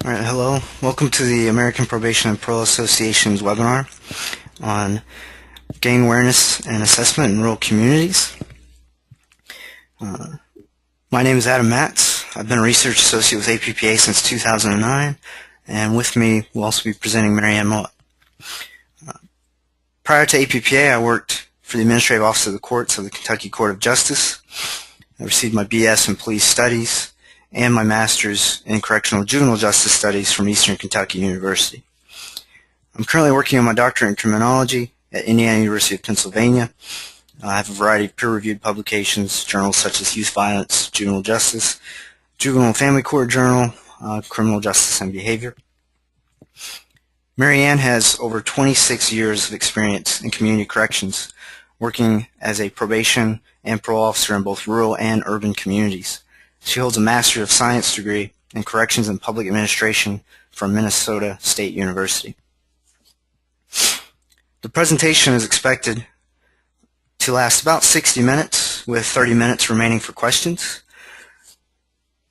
All right, hello. Welcome to the American Probation and Parole Association's webinar on gang awareness and assessment in rural communities. My name is Adam Matz. I've been a research associate with APPA since 2009, and with me will also be presenting Marianne Mott. Prior to APPA, I worked for the Administrative Office of the Courts of the Kentucky Court of Justice. I received my BS in Police Studies and my Master's in Correctional Juvenile Justice Studies from Eastern Kentucky University. I'm currently working on my doctorate in criminology at Indiana University of Pennsylvania. I have a variety of peer-reviewed publications, journals such as Youth Violence, Juvenile Justice, Juvenile and Family Court Journal, Criminal Justice and Behavior. Marianne has over 26 years of experience in community corrections, working as a probation and parole officer in both rural and urban communities. She holds a Master of Science degree in Corrections and Public Administration from Minnesota State University. The presentation is expected to last about 60 minutes, with 30 minutes remaining for questions.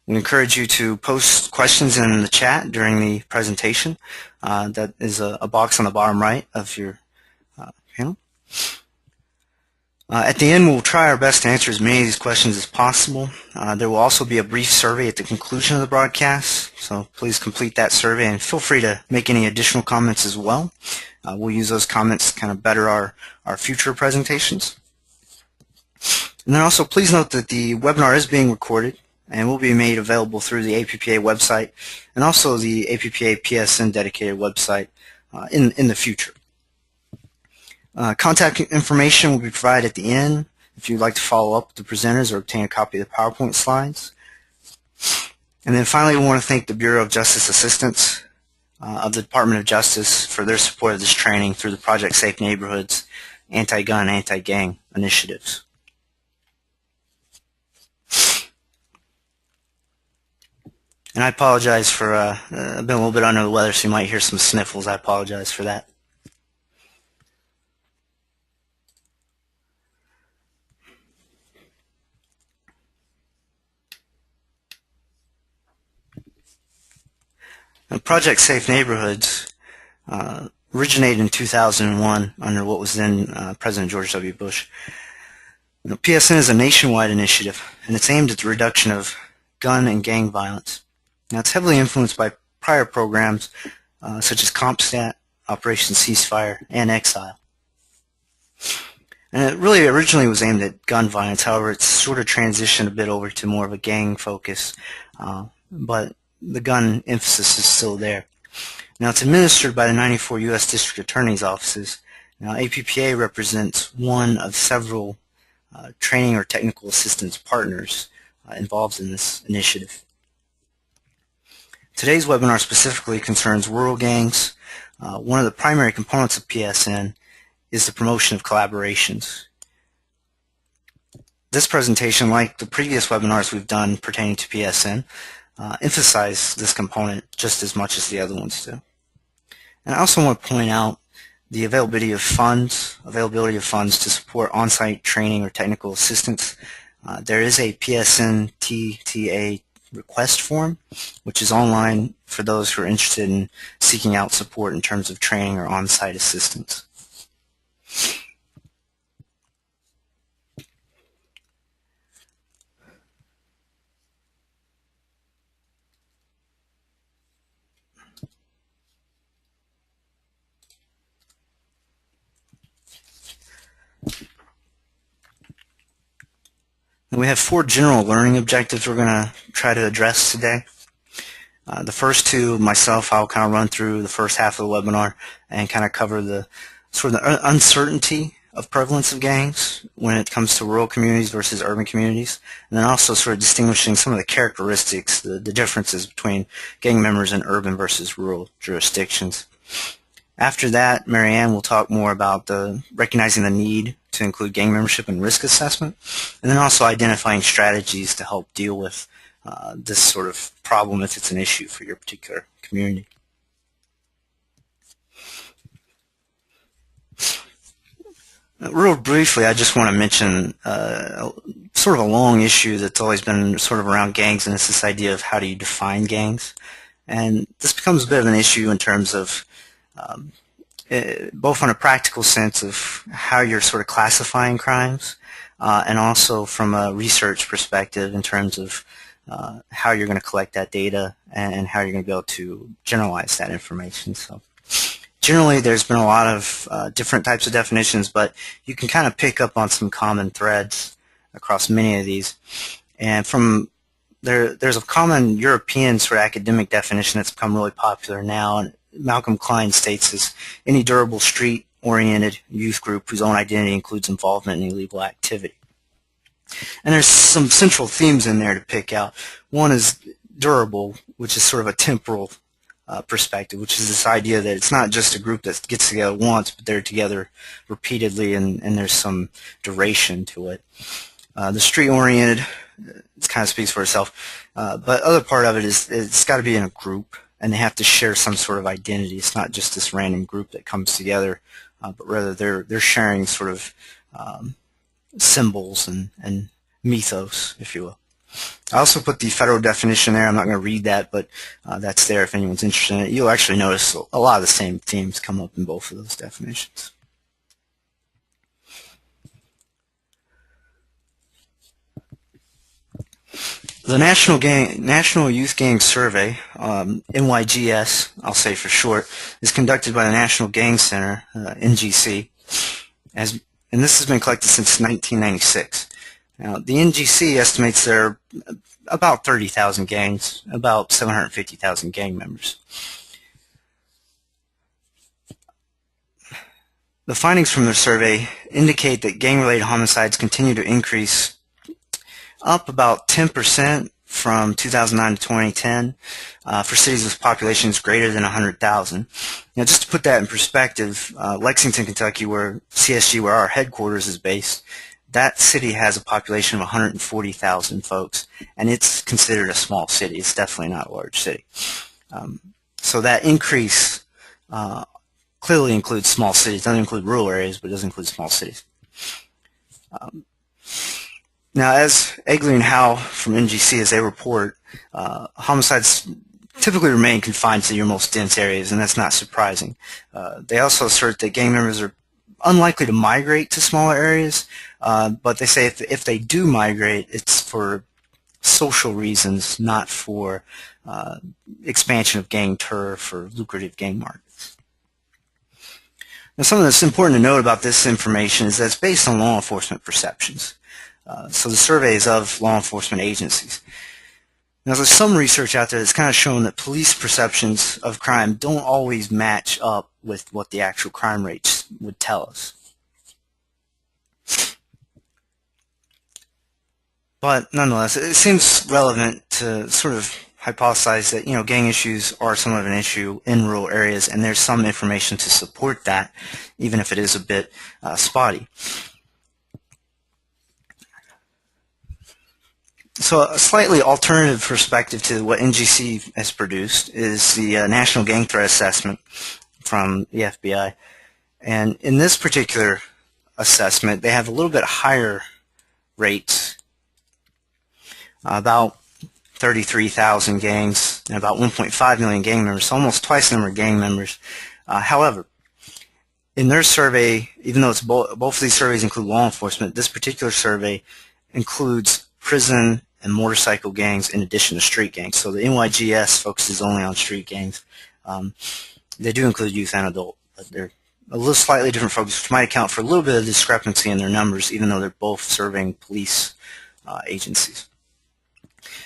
We encourage you to post questions in the chat during the presentation. That is a box on the bottom right of your panel. At the end, we'll try our best to answer as many of these questions as possible. There will also be a brief survey at the conclusion of the broadcast, so please complete that survey and feel free to make any additional comments as well. We'll use those comments to kind of better our future presentations. And then also please note that the webinar is being recorded and will be made available through the APPA website and also the APPA PSN dedicated website in the future. Contact information will be provided at the end if you'd like to follow up with the presenters or obtain a copy of the PowerPoint slides. And then finally, we want to thank the Bureau of Justice Assistance of the Department of Justice for their support of this training through the Project Safe Neighborhoods anti-gun, anti-gang initiatives. And I apologize for, I've been a little bit under the weather, so you might hear some sniffles. I apologize for that. Project Safe Neighborhoods originated in 2001 under what was then President George W. Bush. PSN is a nationwide initiative, and it's aimed at the reduction of gun and gang violence. Now, it's heavily influenced by prior programs such as CompStat, Operation Ceasefire, and Exile. And it really originally was aimed at gun violence. However, it's sort of transitioned a bit over to more of a gang focus, but the gun emphasis is still there. Now, it's administered by the 94 U.S. District Attorney's offices. Now, APPA represents one of several training or technical assistance partners involved in this initiative. Today's webinar specifically concerns rural gangs. One of the primary components of PSN is the promotion of collaborations. This presentation, like the previous webinars we've done pertaining to PSN, emphasize this component just as much as the other ones do. And I also want to point out the availability of funds to support on-site training or technical assistance. There is a PSN TTA request form, which is online for those who are interested in seeking out support in terms of training or on-site assistance. And we have 4 general learning objectives we're going to try to address today. The first two, myself, I'll kind of run through the first half of the webinar and kind of cover the sort of the uncertainty of prevalence of gangs when it comes to rural communities versus urban communities, and then also sort of distinguishing some of the characteristics, the differences between gang members in urban versus rural jurisdictions. After that, Marianne will talk more about recognizing the need to include gang membership and risk assessment, and then also identifying strategies to help deal with this sort of problem if it's an issue for your particular community. Real briefly, I just want to mention sort of a long issue that's always been sort of around gangs, and it's this idea of how do you define gangs. And this becomes a bit of an issue in terms of both on a practical sense of how you're sort of classifying crimes, and also from a research perspective in terms of how you're going to collect that data and how you're going to be able to generalize that information. So generally there's been a lot of different types of definitions, but you can kind of pick up on some common threads across many of these. And from there's a common European sort of academic definition that's become really popular now, and Malcolm Klein states as any durable street-oriented youth group whose own identity includes involvement in illegal activity. And there's some central themes in there to pick out. One is durable, which is sort of a temporal perspective, which is this idea that it's not just a group that gets together once, but they're together repeatedly, and there's some duration to it. The street-oriented, it kind of speaks for itself, but other part of it is it's got to be in a group, and they have to share some sort of identity. It's not just this random group that comes together, but rather they're sharing sort of symbols and mythos, if you will. I also put the federal definition there. I'm not going to read that, but that's there if anyone's interested in it. You'll actually notice a lot of the same themes come up in both of those definitions. The National Youth Gang Survey, NYGS, I'll say for short, is conducted by the National Gang Center, NGC, and this has been collected since 1996. Now, the NGC estimates there are about 30,000 gangs, about 750,000 gang members. The findings from their survey indicate that gang-related homicides continue to increase, up about 10% from 2009 to 2010 for cities with populations greater than 100,000. Now, just to put that in perspective, Lexington, Kentucky, where CSG, where our headquarters is based, that city has a population of 140,000 folks, and it's considered a small city. It's definitely not a large city. So that increase clearly includes small cities. It doesn't include rural areas, but it does include small cities. Now, as Egley and Howe from NGC, as they report, homicides typically remain confined to your most dense areas, and that's not surprising. They also assert that gang members are unlikely to migrate to smaller areas, but they say if they do migrate, it's for social reasons, not for expansion of gang turf or lucrative gang markets. Now, something that's important to note about this information is that it's based on law enforcement perceptions. So the survey is of law enforcement agencies. Now, there's some research out there that's kind of shown that police perceptions of crime don't always match up with what the actual crime rates would tell us. But nonetheless, it seems relevant to sort of hypothesize that, gang issues are somewhat of an issue in rural areas, and there's some information to support that, even if it is a bit spotty. So a slightly alternative perspective to what NGC has produced is the National Gang Threat Assessment from the FBI. And in this particular assessment, they have a little bit higher rates, about 33,000 gangs and about 1.5 million gang members, so almost twice the number of gang members. However, in their survey, even though it's both of these surveys include law enforcement, this particular survey includes prison and motorcycle gangs in addition to street gangs. So the NYGS focuses only on street gangs. They do include youth and adult, but they're a little slightly different focus, which might account for a little bit of discrepancy in their numbers, even though they're both serving police agencies.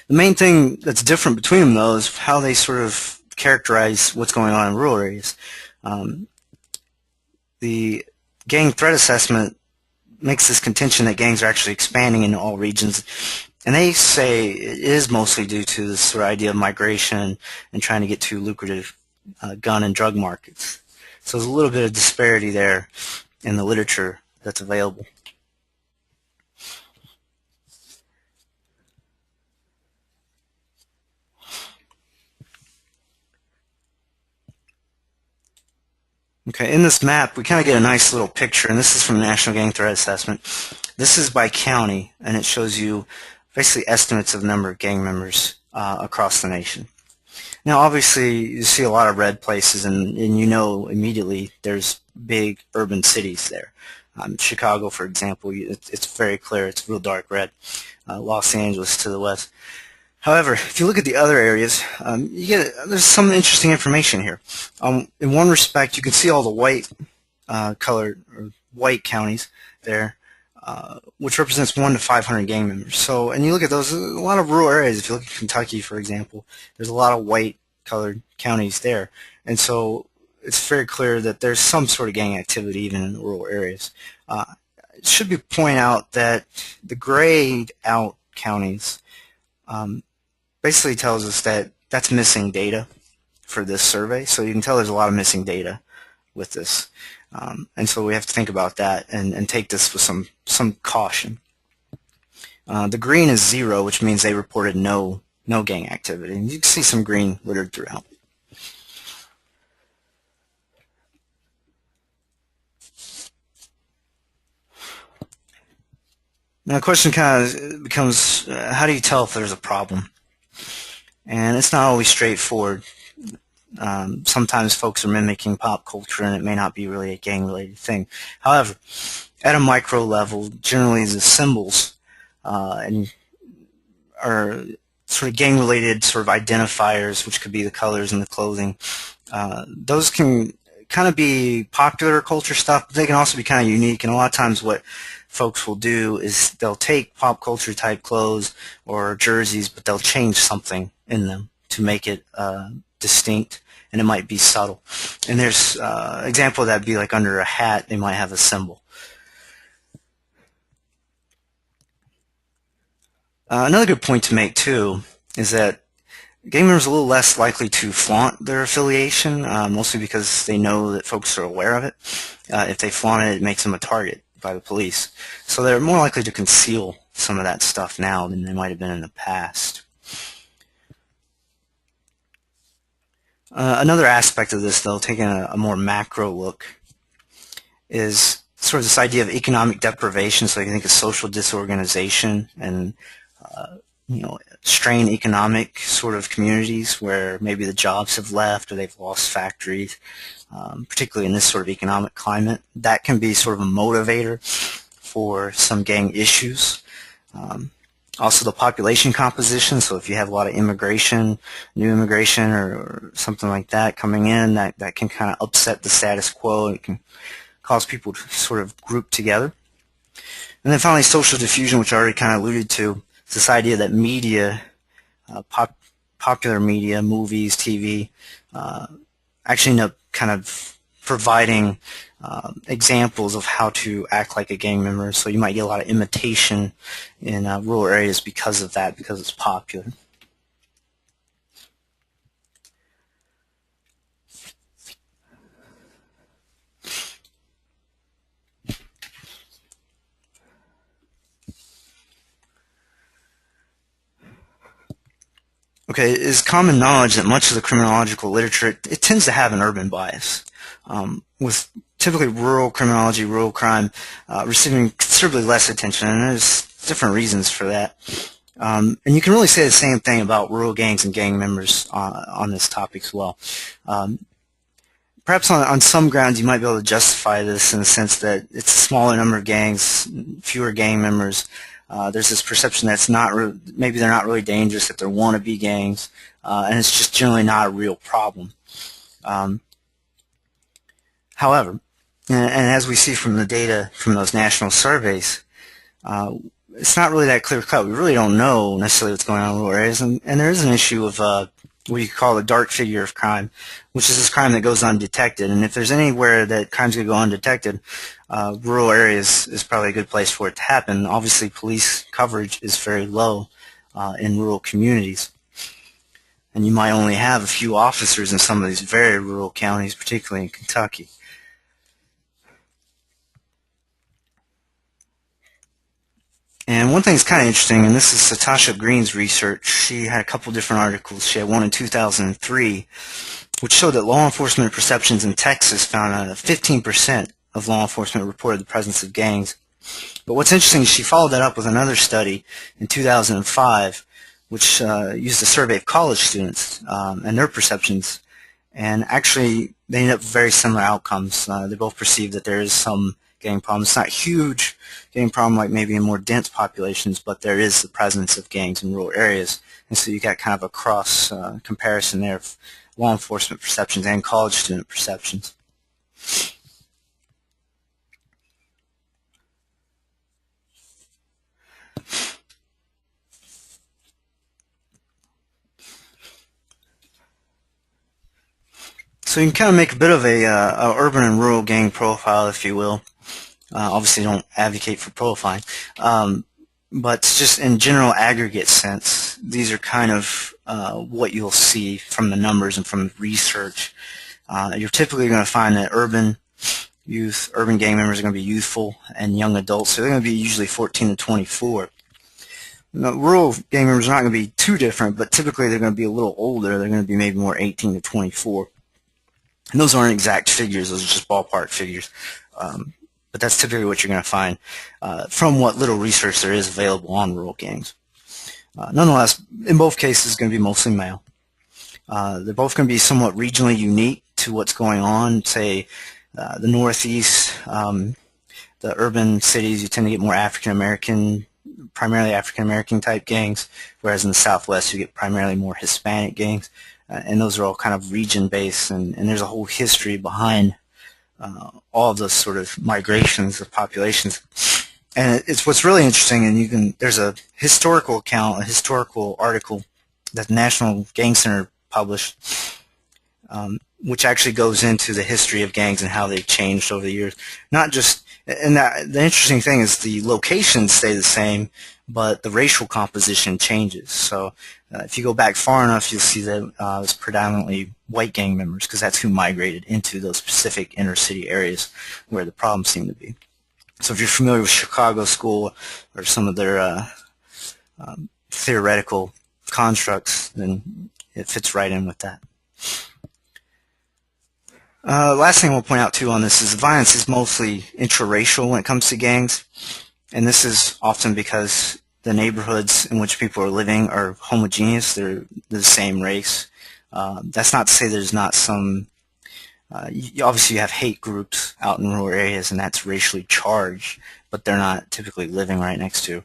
The main thing that's different between them, though, is how they sort of characterize what's going on in rural areas. The gang threat assessment makes this contention that gangs are actually expanding into all regions, and they say it is mostly due to this sort of idea of migration and trying to get to lucrative gun and drug markets. So there's a little bit of disparity there in the literature that's available. Okay, in this map, we kind of get a nice little picture, and this is from the National Gang Threat Assessment. This is by county, and it shows you basically estimates of the number of gang members across the nation. Now, obviously, you see a lot of red places, and you know immediately there's big urban cities there. Chicago, for example, it's very clear. It's real dark red. Los Angeles to the west. However, if you look at the other areas, there's some interesting information here. In one respect, you can see all the white colored or white counties there, which represents 1 to 500 gang members. So, and you look at those, a lot of rural areas. If you look at Kentucky, for example, there's a lot of white colored counties there, and so it's very clear that there's some sort of gang activity even in the rural areas. It should be pointed out that the grayed out counties basically tells us that that's missing data for this survey. So you can tell there's a lot of missing data with this. And so we have to think about that and take this with some caution. The green is 0, which means they reported no gang activity. And you can see some green littered throughout. Now the question kind of becomes, how do you tell if there's a problem? And it's not always straightforward. Sometimes folks are mimicking pop culture and it may not be really a gang-related thing. However, at a micro level, generally the symbols and are sort of gang-related sort of identifiers, which could be the colors and the clothing. Those can kind of be popular culture stuff, but they can also be kind of unique. And a lot of times what folks will do is they'll take pop culture type clothes or jerseys, but they'll change something in them to make it distinct, and it might be subtle. And there's example of that would be like under a hat they might have a symbol. Another good point to make too is that gang members are a little less likely to flaunt their affiliation, mostly because they know that folks are aware of it. If they flaunt it, it makes them a target by the police. So they're more likely to conceal some of that stuff now than they might have been in the past. Another aspect of this, though, taking a more macro look, is sort of this idea of economic deprivation. So you can think of social disorganization and strained economic sort of communities where maybe the jobs have left or they've lost factories, particularly in this sort of economic climate. That can be sort of a motivator for some gang issues. Also the population composition, so if you have a lot of immigration, new immigration or something like that coming in, that can kind of upset the status quo. It can cause people to sort of group together. And then finally social diffusion, which I already kind of alluded to. It's this idea that media, popular media, movies, TV, actually end up kind of providing examples of how to act like a gang member. So you might get a lot of imitation in rural areas because of that, because it's popular. Okay, it is common knowledge that much of the criminological literature, it tends to have an urban bias, with typically rural criminology, rural crime, receiving considerably less attention, and there's different reasons for that. And you can really say the same thing about rural gangs and gang members on this topic as well. Perhaps on some grounds you might be able to justify this in the sense that it's a smaller number of gangs, fewer gang members. There's this perception that maybe they're not really dangerous, that they're wannabe gangs, and it's just generally not a real problem. However, and as we see from the data from those national surveys, it's not really that clear-cut. We really don't know necessarily what's going on in rural areas, and there is an issue of what you call the dark figure of crime, which is this crime that goes undetected. And if there's anywhere that crime's going to go undetected, rural areas is probably a good place for it to happen. Obviously, police coverage is very low in rural communities. And you might only have a few officers in some of these very rural counties, particularly in Kentucky. And one thing that's kind of interesting, and this is Satasha Green's research. She had a couple different articles. She had one in 2003, which showed that law enforcement perceptions in Texas found 15% of law enforcement reported the presence of gangs. But what's interesting is she followed that up with another study in 2005, which used a survey of college students and their perceptions. And actually, they ended up with very similar outcomes. They both perceive that there is some gang problem. It's not a huge gang problem like maybe in more dense populations, but there is the presence of gangs in rural areas. And so you got kind of a cross comparison there of law enforcement perceptions and college student perceptions. So you can kind of make a bit of a urban and rural gang profile, if you will. Obviously, don't advocate for profiling, but just in general aggregate sense, these are kind of what you'll see from the numbers and from the research. You're typically going to find that urban gang members are going to be youthful and young adults, so they're going to be usually 14 to 24. Now, rural gang members are not going to be too different, but typically they're going to be a little older. They're going to be maybe more 18 to 24. And those aren't exact figures, those are just ballpark figures. But that's typically what you're going to find from what little research there is available on rural gangs. Nonetheless, in both cases, it's going to be mostly male. They're both going to be somewhat regionally unique to what's going on. Say, the Northeast, the urban cities, you tend to get more African-American, primarily African-American type gangs, whereas in the Southwest, you get primarily more Hispanic gangs. And those are all kind of region-based, and there's a whole history behind all of those sort of migrations of populations. And it's what's really interesting, and there's a historical account, a historical article that the National Gang Center published, which actually goes into the history of gangs and how they've changed over the years. Not just, and the interesting thing is the locations stay the same, but the racial composition changes. So if you go back far enough, you'll see that it's predominantly white gang members, because that's who migrated into those specific inner city areas where the problems seem to be. So if you're familiar with Chicago School or some of their theoretical constructs, then it fits right in with that. Last thing we'll point out too on this is violence is mostly intraracial when it comes to gangs, and this is often because the neighborhoods in which people are living are homogeneous. They're the same race. That's not to say there's not some. Obviously, you have hate groups out in rural areas, and that's racially charged, but they're not typically living right next to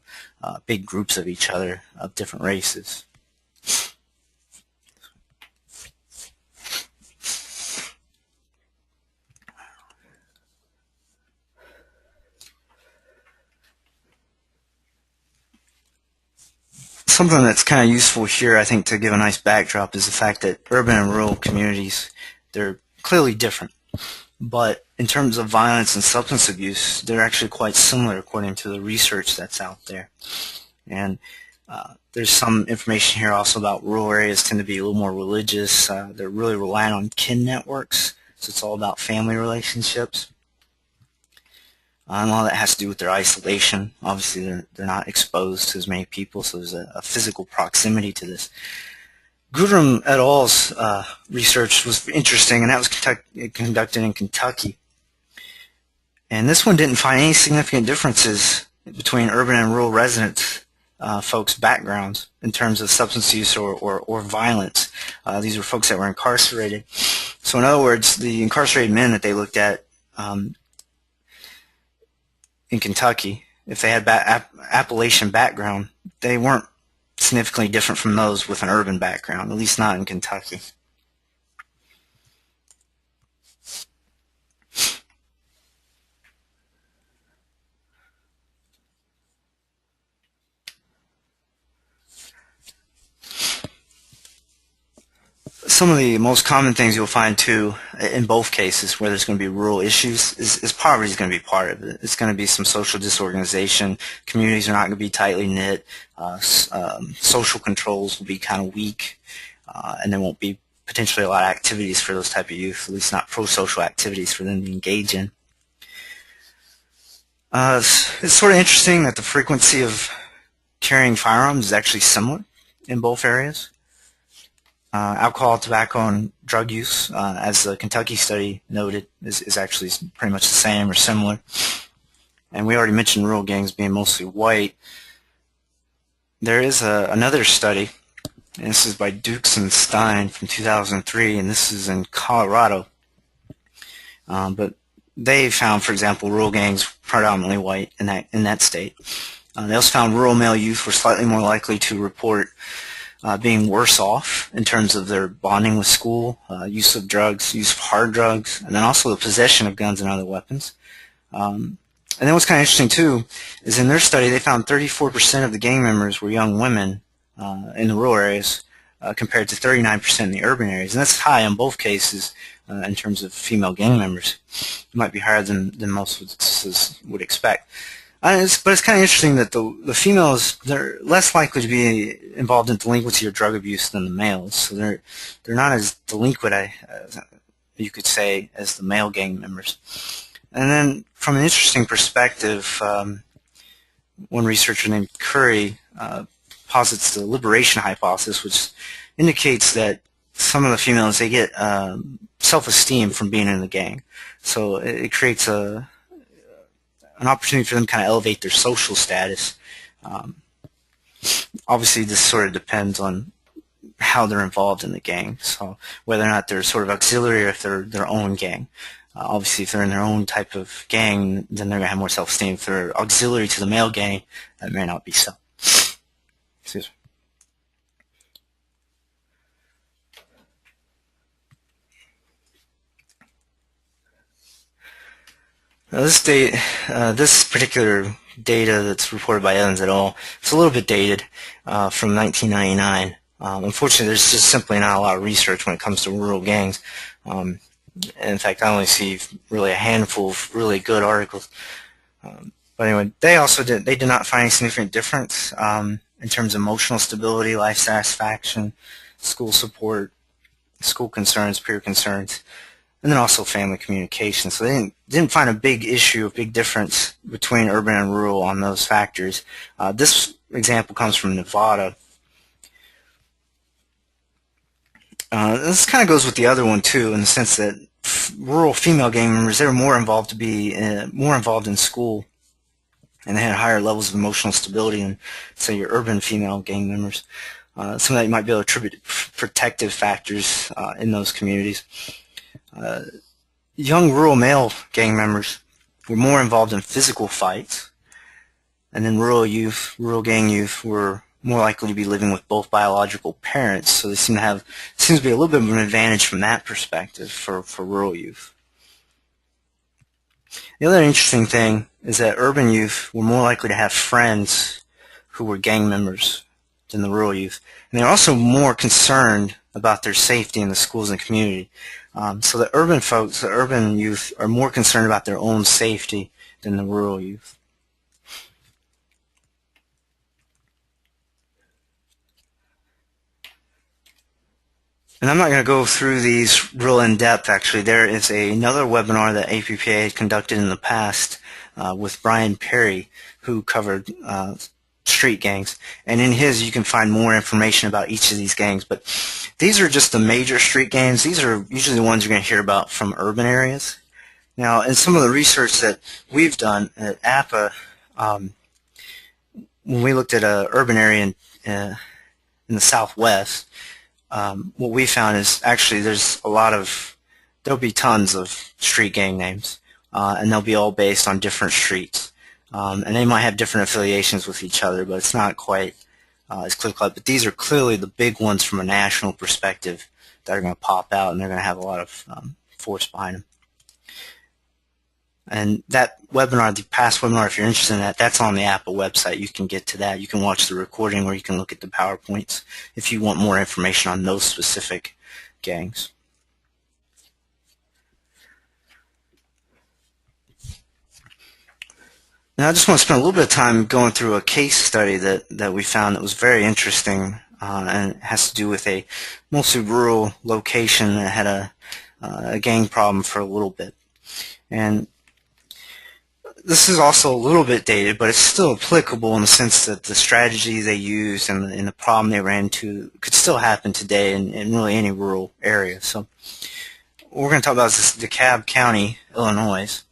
big groups of each other of different races. Something that's kind of useful here, I think, to give a nice backdrop is the fact that urban and rural communities, they're clearly different. But in terms of violence and substance abuse, they're actually quite similar according to the research that's out there. And there's some information here also about rural areas tend to be a little more religious. They're really reliant on kin networks, so it's all about family relationships. And all that has to do with their isolation. Obviously, they're not exposed to as many people, so there's a physical proximity to this. Goodrum et al.'s research was interesting, and that was conducted in Kentucky. And this one didn't find any significant differences between urban and rural residents, folks' backgrounds in terms of substance use or violence. These were folks that were incarcerated. So in other words, the incarcerated men that they looked at in Kentucky, if they had Appalachian background, they weren't significantly different from those with an urban background, at least not in Kentucky. Some of the most common things you'll find too in both cases where there's going to be rural issues is poverty is going to be part of it. It's going to be some social disorganization. Communities are not going to be tightly knit. Social controls will be kind of weak, and there won't be potentially a lot of activities for those type of youth, at least not pro-social activities for them to engage in. It's sort of interesting that the frequency of carrying firearms is actually similar in both areas. Alcohol, tobacco, and drug use, as the Kentucky study noted, is actually pretty much the same or similar. And we already mentioned rural gangs being mostly white. There is another study And this is by Dukes and Stein from 2003, and this is in Colorado. But they found, for example, rural gangs predominantly white in that state. They also found rural male youth were slightly more likely to report being worse off in terms of their bonding with school, use of drugs, use of hard drugs, and then also the possession of guns and other weapons. And then what's kind of interesting too is in their study they found 34% of the gang members were young women in the rural areas compared to 39% in the urban areas, and that's high in both cases in terms of female gang members. It might be higher than most would expect. But it's kind of interesting that the females, they're less likely to be involved in delinquency or drug abuse than the males. So they're not as delinquent, you could say, as the male gang members. And then from an interesting perspective, one researcher named C.A.R.E posits the liberation hypothesis, which indicates that some of the females, they get self-esteem from being in the gang. So it creates an opportunity for them to kind of elevate their social status. Obviously, this sort of depends on how they're involved in the gang. So whether or not they're sort of auxiliary or if they're their own gang. Obviously, if they're in their own type of gang, then they're going to have more self-esteem. If they're auxiliary to the male gang, that may not be so. Excuse me. This particular data that's reported by Evans et al. It's a little bit dated from 1999. Unfortunately, there's just simply not a lot of research when it comes to rural gangs. In fact, I only see really a handful of really good articles. But anyway, they did not find any significant difference in terms of emotional stability, life satisfaction, school support, school concerns, peer concerns, and then also family communication. So they didn't find a big issue, a big difference between urban and rural on those factors. This example comes from Nevada. This kind of goes with the other one too, in the sense that rural female gang members, they were more involved in school, and they had higher levels of emotional stability than, say, your urban female gang members. Some of that you might be able to attribute to protective factors in those communities. Young rural male gang members were more involved in physical fights, and then rural gang youth were more likely to be living with both biological parents, so they seems to be a little bit of an advantage from that perspective for rural youth. The other interesting thing is that urban youth were more likely to have friends who were gang members than the rural youth, and they're also more concerned about their safety in the schools and community. So the urban youth are more concerned about their own safety than the rural youth. And I'm not going to go through these real in depth. Actually, there is another webinar that APPA conducted in the past with Brian Perry, who covered street gangs, and in his you can find more information about each of these gangs. But these are just the major street gangs. These are usually the ones you're going to hear about from urban areas. Now, in some of the research that we've done at APPA, when we looked at an urban area in the Southwest, what we found is actually there'll be tons of street gang names, and they'll be all based on different streets. And they might have different affiliations with each other, but it's not quite as clear-cut. But these are clearly the big ones from a national perspective that are going to pop out, and they're going to have a lot of force behind them. And that webinar, the past webinar, if you're interested in that, that's on the APPA website. You can get to that. You can watch the recording, or you can look at the PowerPoints if you want more information on those specific gangs. Now, I just want to spend a little bit of time going through a case study that we found that was very interesting, and it has to do with a mostly rural location that had a gang problem for a little bit. And this is also a little bit dated, but it's still applicable in the sense that the strategy they used and the problem they ran into could still happen today in really any rural area. So what we're going to talk about is this DeKalb County, Illinois.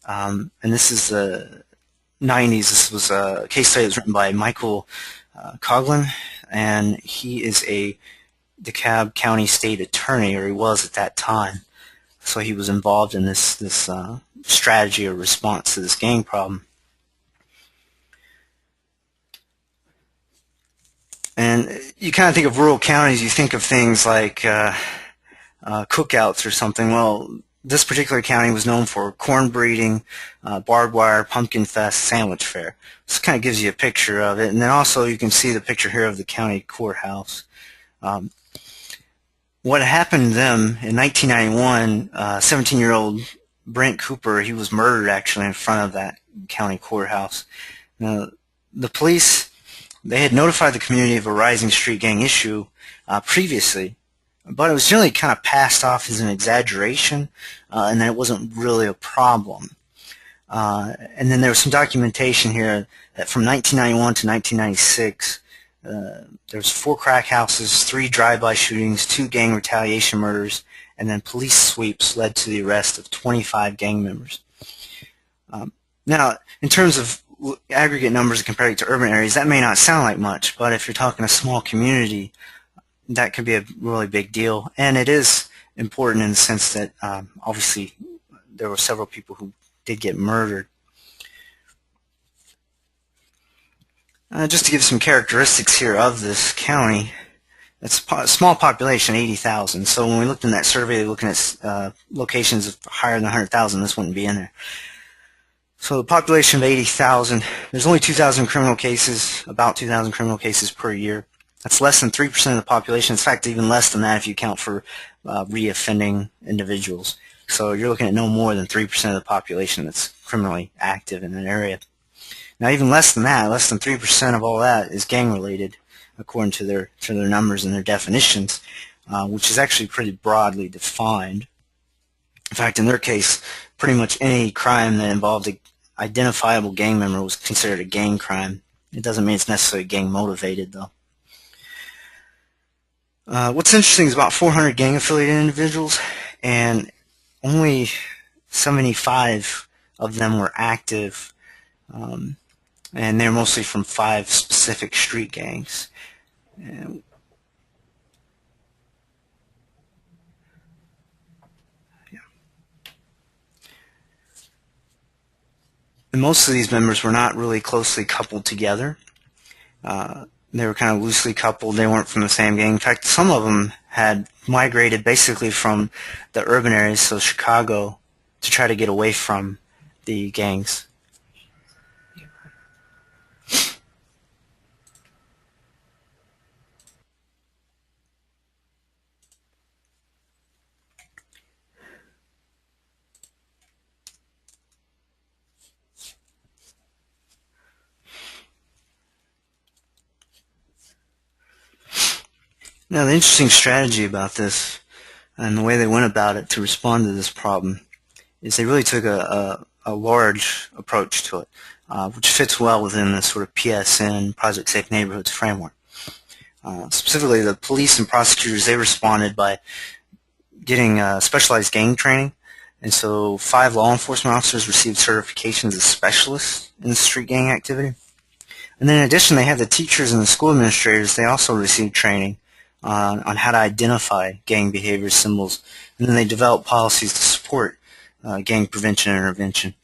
And this is the 90s. This was a case study that was written by Michael Coughlin and he is a DeKalb County State Attorney, or he was at that time. So he was involved in this strategy or response to this gang problem. And you kind of think of rural counties, you think of things like cookouts or something. Well, this particular county was known for corn breeding, barbed wire, pumpkin fest, sandwich fair. This kind of gives you a picture of it. And then also you can see the picture here of the county courthouse. What happened to them in 1991, 17-year-old Brent Cooper, he was murdered actually in front of that county courthouse. Now, the police, they had notified the community of a rising street gang issue previously, but it was generally kind of passed off as an exaggeration, and that it wasn't really a problem. And then there was some documentation here that from 1991 to 1996, there was 4 crack houses, 3 drive-by shootings, 2 gang retaliation murders, and then police sweeps led to the arrest of 25 gang members. Now, in terms of aggregate numbers compared to urban areas, that may not sound like much, but if you're talking a small community, that could be a really big deal. And it is important in the sense that obviously there were several people who did get murdered. Just to give some characteristics here of this county, it's a small population, 80,000. So when we looked in that survey looking at locations of higher than 100,000, this wouldn't be in there. So the population of 80,000, there's only 2,000 criminal cases, about 2,000 criminal cases per year. That's less than 3% of the population. In fact, even less than that if you count for reoffending individuals. So you're looking at no more than 3% of the population that's criminally active in an area. Now, even less than that, less than 3% of all that is gang-related, according to their numbers and their definitions, which is actually pretty broadly defined. In fact, in their case, pretty much any crime that involved an identifiable gang member was considered a gang crime. It doesn't mean it's necessarily gang-motivated, though. What's interesting is about 400 gang-affiliated individuals, and only 75 of them were active, and they're mostly from 5 specific street gangs. And most of these members were not really closely coupled together. They were kind of loosely coupled. They weren't from the same gang. In fact, some of them had migrated basically from the urban areas, so Chicago, to try to get away from the gangs. Now, the interesting strategy about this and the way they went about it to respond to this problem is they really took a large approach to it, which fits well within the sort of PSN, Project Safe Neighborhoods framework. Specifically, the police and prosecutors, they responded by getting specialized gang training, and so 5 law enforcement officers received certifications as specialists in street gang activity. And then in addition, they had the teachers and the school administrators, they also received training on how to identify gang behavior symbols, and then they developed policies to support gang prevention and intervention.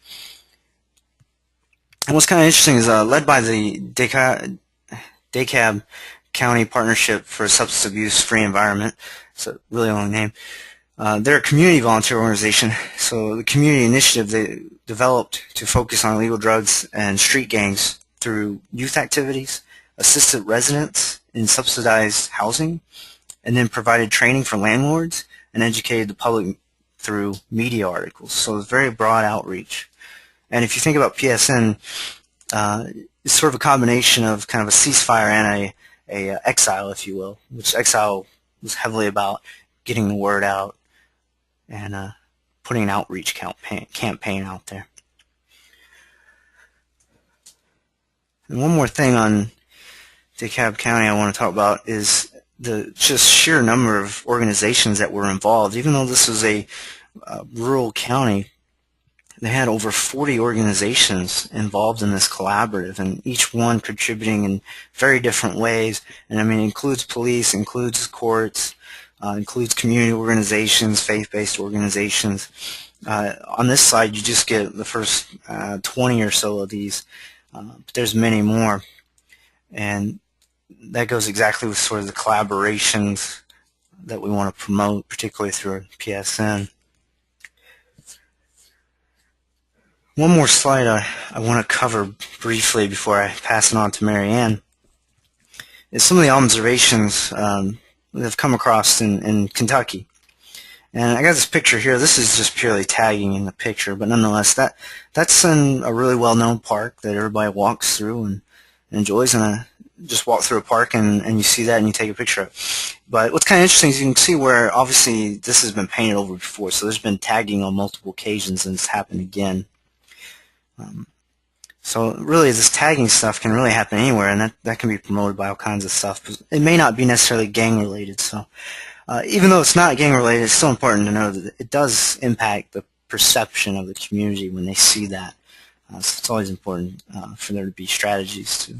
And what's kind of interesting is led by the DeKalb County Partnership for a Substance Abuse Free Environment, it's a really long name. They're a community volunteer organization, so the community initiative they developed to focus on illegal drugs and street gangs through youth activities, assisted residents in subsidized housing, and then provided training for landlords and educated the public through media articles. So it's very broad outreach. And if you think about PSN, it's sort of a combination of kind of a ceasefire and a exile, if you will, which exile was heavily about getting the word out and putting an outreach campaign out there. And one more thing on DeKalb County I want to talk about is the just sheer number of organizations that were involved. Even though this was a rural county, They had over 40 organizations involved in this collaborative, and each one contributing in very different ways. And I mean, it includes police, includes courts, includes community organizations, faith-based organizations. On this slide, you just get the first 20 or so of these, but there's many more. And that goes exactly with sort of the collaborations that we want to promote, particularly through PSN. One more slide I want to cover briefly before I pass it on to Mary Ann is some of the observations that I've come across in Kentucky. And I got this picture here. This is just purely tagging in the picture, but nonetheless, that's in a really well-known park that everybody walks through and enjoys. And I just walk through a park and you see that and you take a picture of it. But what's kind of interesting is you can see where obviously this has been painted over before, so there's been tagging on multiple occasions and it's happened again. So really this tagging stuff can really happen anywhere, and that can be promoted by all kinds of stuff. It may not be necessarily gang related, so even though it's not gang related, it's still important to know that it does impact the perception of the community when they see that. So it's always important for there to be strategies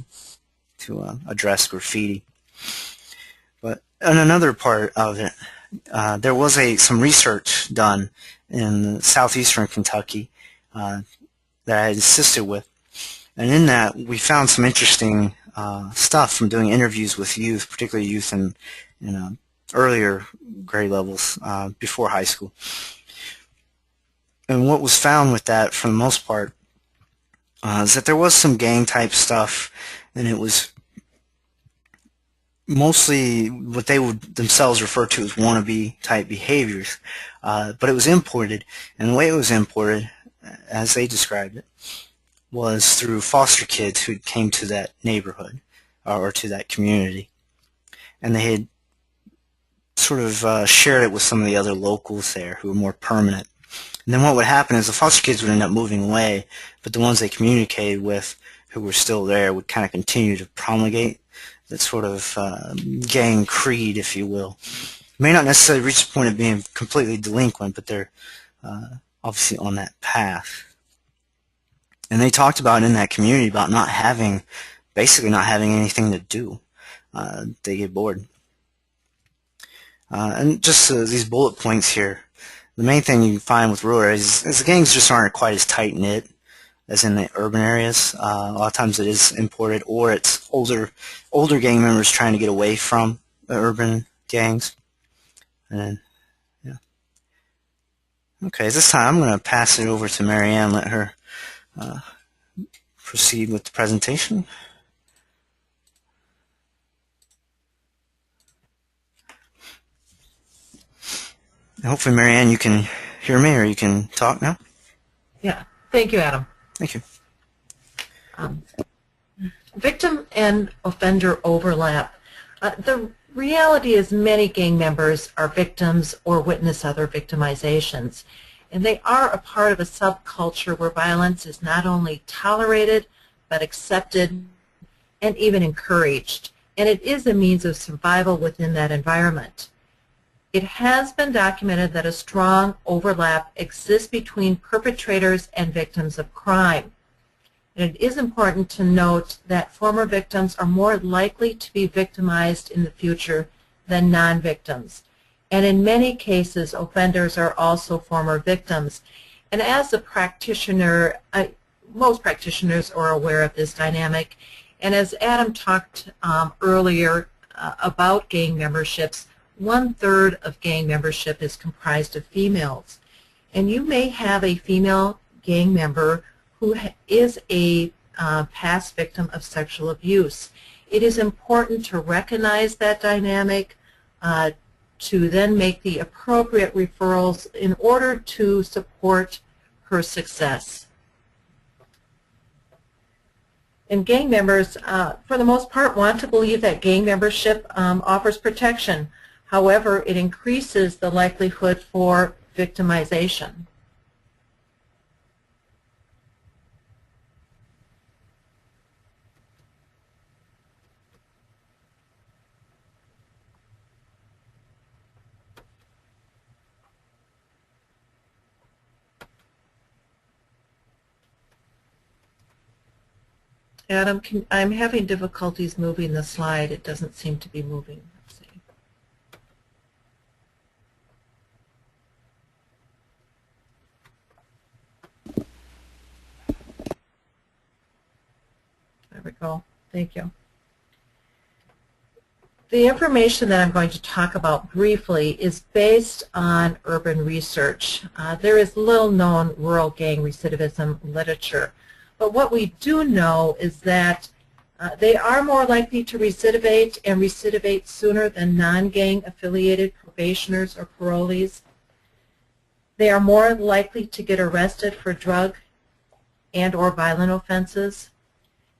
to address graffiti. But in another part of it, there was some research done in southeastern Kentucky that I assisted with. And in that, we found some interesting stuff from doing interviews with youth, particularly youth in earlier grade levels before high school. And what was found with that, for the most part, is that there was some gang-type stuff, and it was mostly what they would themselves refer to as wannabe-type behaviors. But it was imported, and the way it was imported, as they described it, was through foster kids who came to that neighborhood or to that community. And they had sort of shared it with some of the other locals there who were more permanent. And then what would happen is the foster kids would end up moving away, but the ones they communicated with who were still there would kind of continue to promulgate that sort of gang creed, if you will. May not necessarily reach the point of being completely delinquent, but they're obviously on that path. And they talked about in that community about basically not having anything to do. They get bored. And just these bullet points here, the main thing you find with rural areas is the gangs just aren't quite as tight-knit as in the urban areas. A lot of times it is imported, or it's older gang members trying to get away from the urban gangs. And yeah. Okay, this time I'm going to pass it over to Mary Ann, let her proceed with the presentation. Hopefully, Mary Ann, you can hear me, or you can talk now. Yeah. Thank you, Adam. Thank you. Victim and offender overlap. The reality is many gang members are victims or witness other victimizations. And they are a part of a subculture where violence is not only tolerated, but accepted and even encouraged. And it is a means of survival within that environment. It has been documented that a strong overlap exists between perpetrators and victims of crime. And it is important to note that former victims are more likely to be victimized in the future than non-victims. And in many cases, offenders are also former victims. And as a practitioner, most practitioners are aware of this dynamic. And as Adam talked earlier about gang memberships, 1/3 of gang membership is comprised of females. And you may have a female gang member who is a past victim of sexual abuse. It is important to recognize that dynamic, to then make the appropriate referrals in order to support her success. And gang members, for the most part, want to believe that gang membership offers protection. However, it increases the likelihood for victimization. Adam, I'm having difficulties moving the slide. It doesn't seem to be moving. Let's see. There we go. Thank you. The information that I'm going to talk about briefly is based on urban research. There is little known rural gang recidivism literature. But what we do know is that they are more likely to recidivate and recidivate sooner than non-gang affiliated probationers or parolees. They are more likely to get arrested for drug and or violent offenses.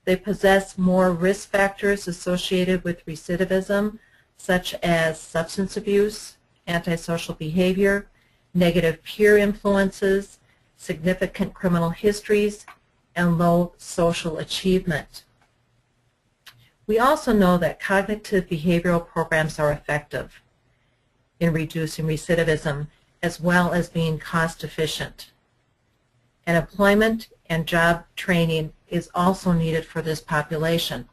They possess more risk factors associated with recidivism, such as substance abuse, antisocial behavior, negative peer influences, significant criminal histories, and low social achievement. We also know that cognitive behavioral programs are effective in reducing recidivism as well as being cost efficient. And employment and job training is also needed for this population.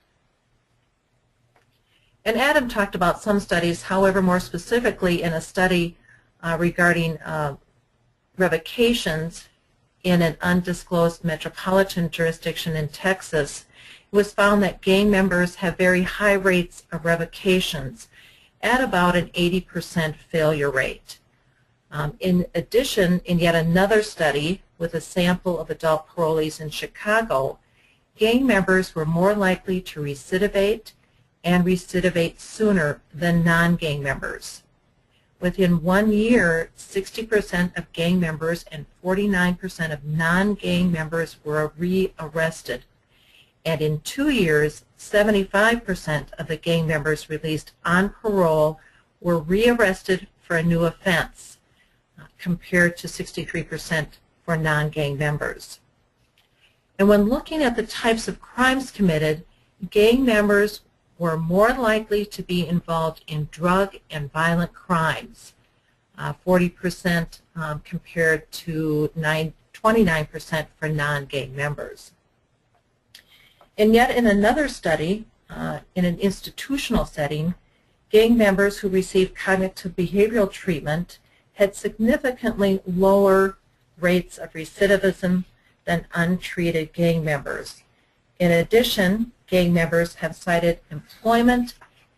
And Adam talked about some studies, however, more specifically in a study regarding revocations in an undisclosed metropolitan jurisdiction in Texas, it was found that gang members have very high rates of revocations at about an 80% failure rate. In addition, in yet another study with a sample of adult parolees in Chicago, gang members were more likely to recidivate and recidivate sooner than non-gang members. Within 1 year, 60% of gang members and 49% of non-gang members were re-arrested. And in 2 years, 75% of the gang members released on parole were re-arrested for a new offense, compared to 63% for non-gang members. And when looking at the types of crimes committed, gang members were more likely to be involved in drug and violent crimes, 40% compared to 29% for non-gang members. And yet in another study, in an institutional setting, gang members who received cognitive behavioral treatment had significantly lower rates of recidivism than untreated gang members. In addition, gang members have cited employment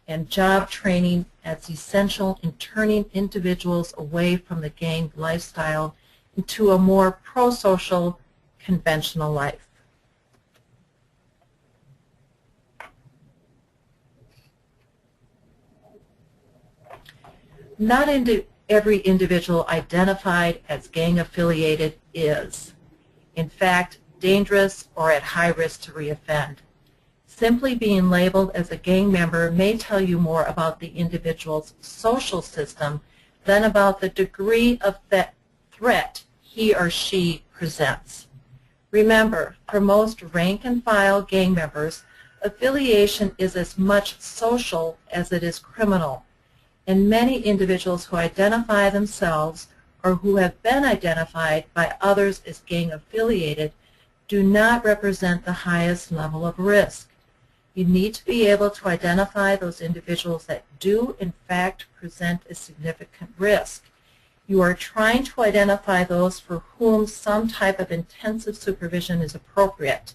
and job training as essential in turning individuals away from the gang lifestyle into a more pro-social, conventional life. Not every individual identified as gang affiliated is, in fact, dangerous or at high risk to reoffend. Simply being labeled as a gang member may tell you more about the individual's social system than about the degree of that threat he or she presents. Remember, for most rank and file gang members, affiliation is as much social as it is criminal. And many individuals who identify themselves or who have been identified by others as gang affiliated do not represent the highest level of risk. You need to be able to identify those individuals that do in fact present a significant risk. You are trying to identify those for whom some type of intensive supervision is appropriate.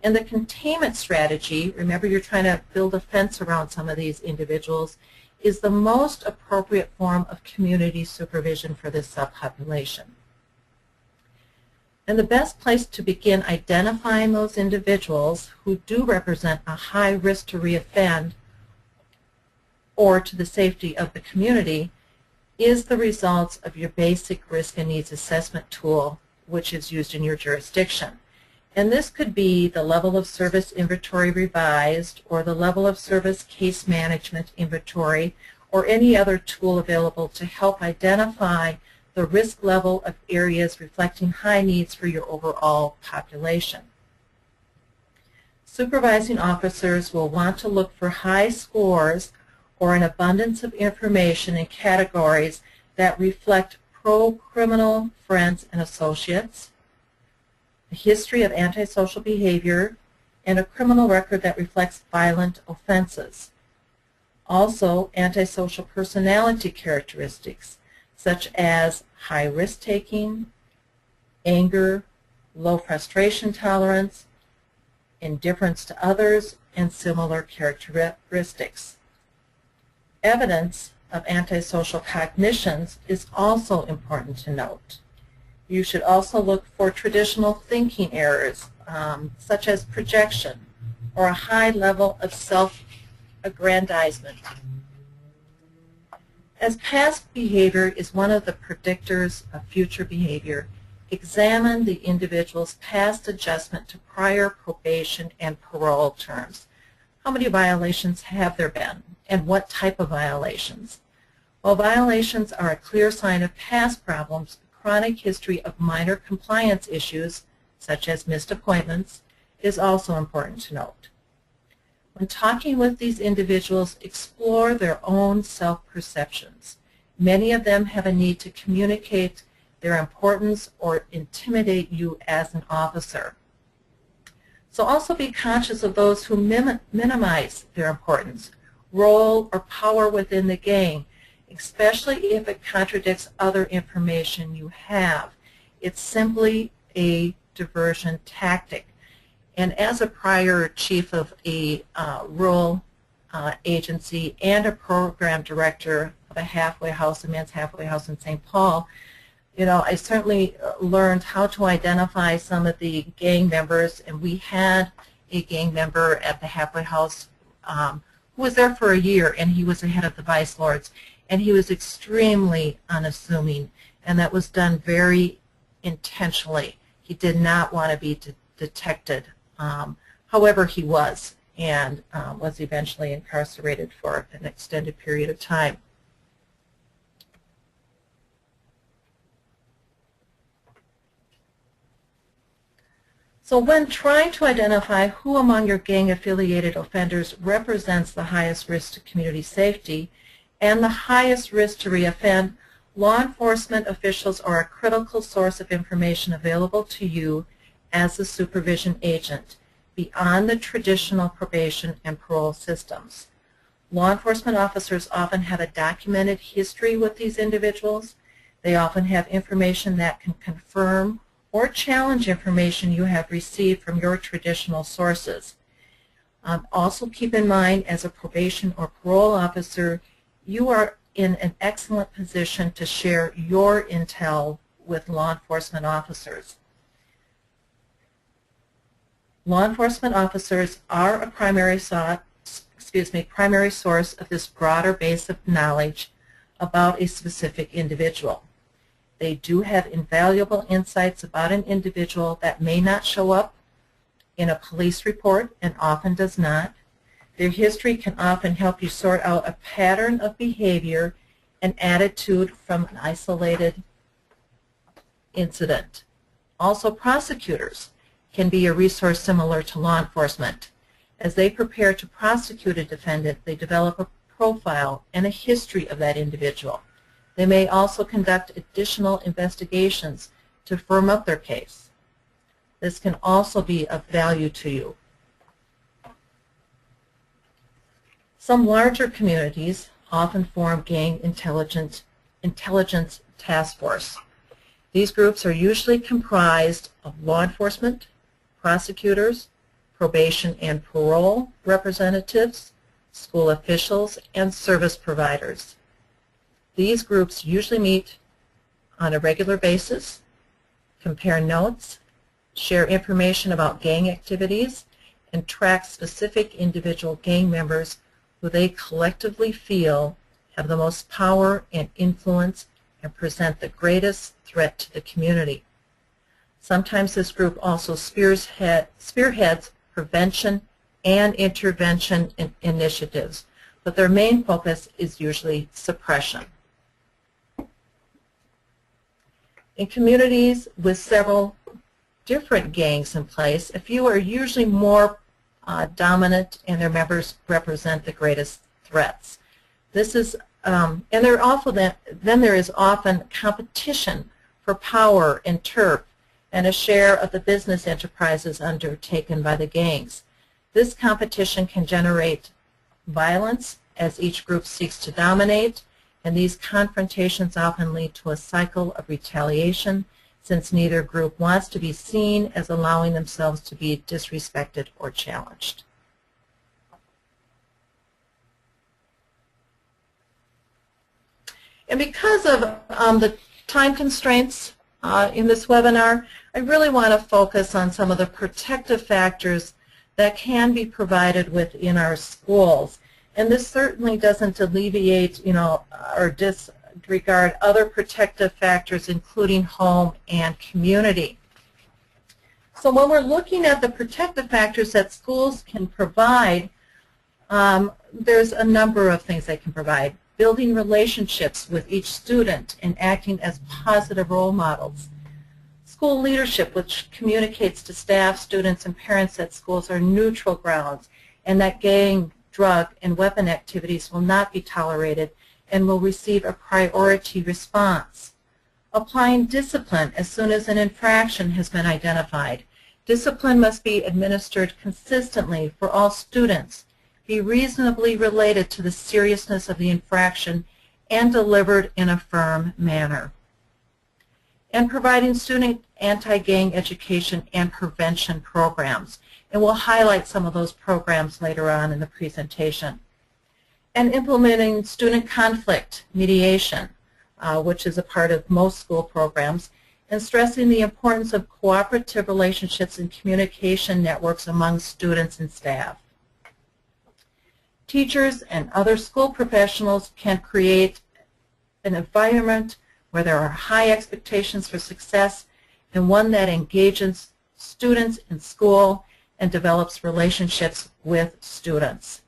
And the containment strategy, remember you're trying to build a fence around some of these individuals, is the most appropriate form of community supervision for this subpopulation. And the best place to begin identifying those individuals who do represent a high risk to reoffend or to the safety of the community is the results of your basic risk and needs assessment tool, which is used in your jurisdiction. And this could be the level of service inventory revised or the level of service case management inventory or any other tool available to help identify the risk level of areas reflecting high needs for your overall population. Supervising officers will want to look for high scores or an abundance of information in categories that reflect pro-criminal friends and associates, a history of antisocial behavior, and a criminal record that reflects violent offenses. Also, antisocial personality characteristics such as high risk-taking, anger, low frustration tolerance, indifference to others, and similar characteristics. Evidence of antisocial cognitions is also important to note. You should also look for traditional thinking errors, such as projection or a high level of self-aggrandizement. As past behavior is one of the predictors of future behavior, examine the individual's past adjustment to prior probation and parole terms. How many violations have there been, and what type of violations? While violations are a clear sign of past problems, chronic history of minor compliance issues, such as missed appointments, is also important to note. When talking with these individuals, explore their own self-perceptions. Many of them have a need to communicate their importance or intimidate you as an officer. So also be conscious of those who minimize their importance, role, or power within the gang, especially if it contradicts other information you have. It's simply a diversion tactic. And as a prior chief of a rural agency and a program director of a halfway house, a men's halfway house in St. Paul, I certainly learned how to identify some of the gang members, and we had a gang member at the halfway house who was there for a year, and he was the head of the vice lords, and he was extremely unassuming, and that was done very intentionally. He did not want to be detected. However, he was, and was eventually incarcerated for an extended period of time. So when trying to identify who among your gang-affiliated offenders represents the highest risk to community safety and the highest risk to reoffend, law enforcement officials are a critical source of information available to you as the supervision agent beyond the traditional probation and parole systems. Law enforcement officers often have a documented history with these individuals. They often have information that can confirm or challenge information you have received from your traditional sources. Also keep in mind, as a probation or parole officer, you are in an excellent position to share your intel with law enforcement officers. Law enforcement officers are a primary source of this broader base of knowledge about a specific individual. They do have invaluable insights about an individual that may not show up in a police report and often does not. Their history can often help you sort out a pattern of behavior and attitude from an isolated incident. Also, prosecutors can be a resource similar to law enforcement. As they prepare to prosecute a defendant, they develop a profile and a history of that individual. They may also conduct additional investigations to firm up their case. This can also be of value to you. Some larger communities often form gang intelligence task force. These groups are usually comprised of law enforcement, prosecutors, probation and parole representatives, school officials, and service providers. These groups usually meet on a regular basis, compare notes, share information about gang activities, and track specific individual gang members who they collectively feel have the most power and influence and present the greatest threat to the community. Sometimes this group also spearheads prevention and intervention initiatives, but their main focus is usually suppression. In communities with several different gangs in place, a few are usually more dominant, and their members represent the greatest threats. This is, and there is often competition for power and turf and a share of the business enterprises undertaken by the gangs. This competition can generate violence as each group seeks to dominate, and these confrontations often lead to a cycle of retaliation since neither group wants to be seen as allowing themselves to be disrespected or challenged. And because of the time constraints in this webinar, I really want to focus on some of the protective factors that can be provided within our schools. And this certainly doesn't alleviate, or disregard other protective factors, including home and community. So when we're looking at the protective factors that schools can provide, there's a number of things they can provide. Building relationships with each student and acting as positive role models. School leadership, which communicates to staff, students, and parents that schools are neutral grounds and that gang, drug, and weapon activities will not be tolerated and will receive a priority response. Applying discipline as soon as an infraction has been identified. Discipline must be administered consistently for all students, be reasonably related to the seriousness of the infraction, and delivered in a firm manner. And providing student anti-gang education and prevention programs. And we'll highlight some of those programs later on in the presentation. And implementing student conflict mediation, which is a part of most school programs, and stressing the importance of cooperative relationships and communication networks among students and staff. Teachers and other school professionals can create an environment where there are high expectations for success and one that engages students in school and develops relationships with students.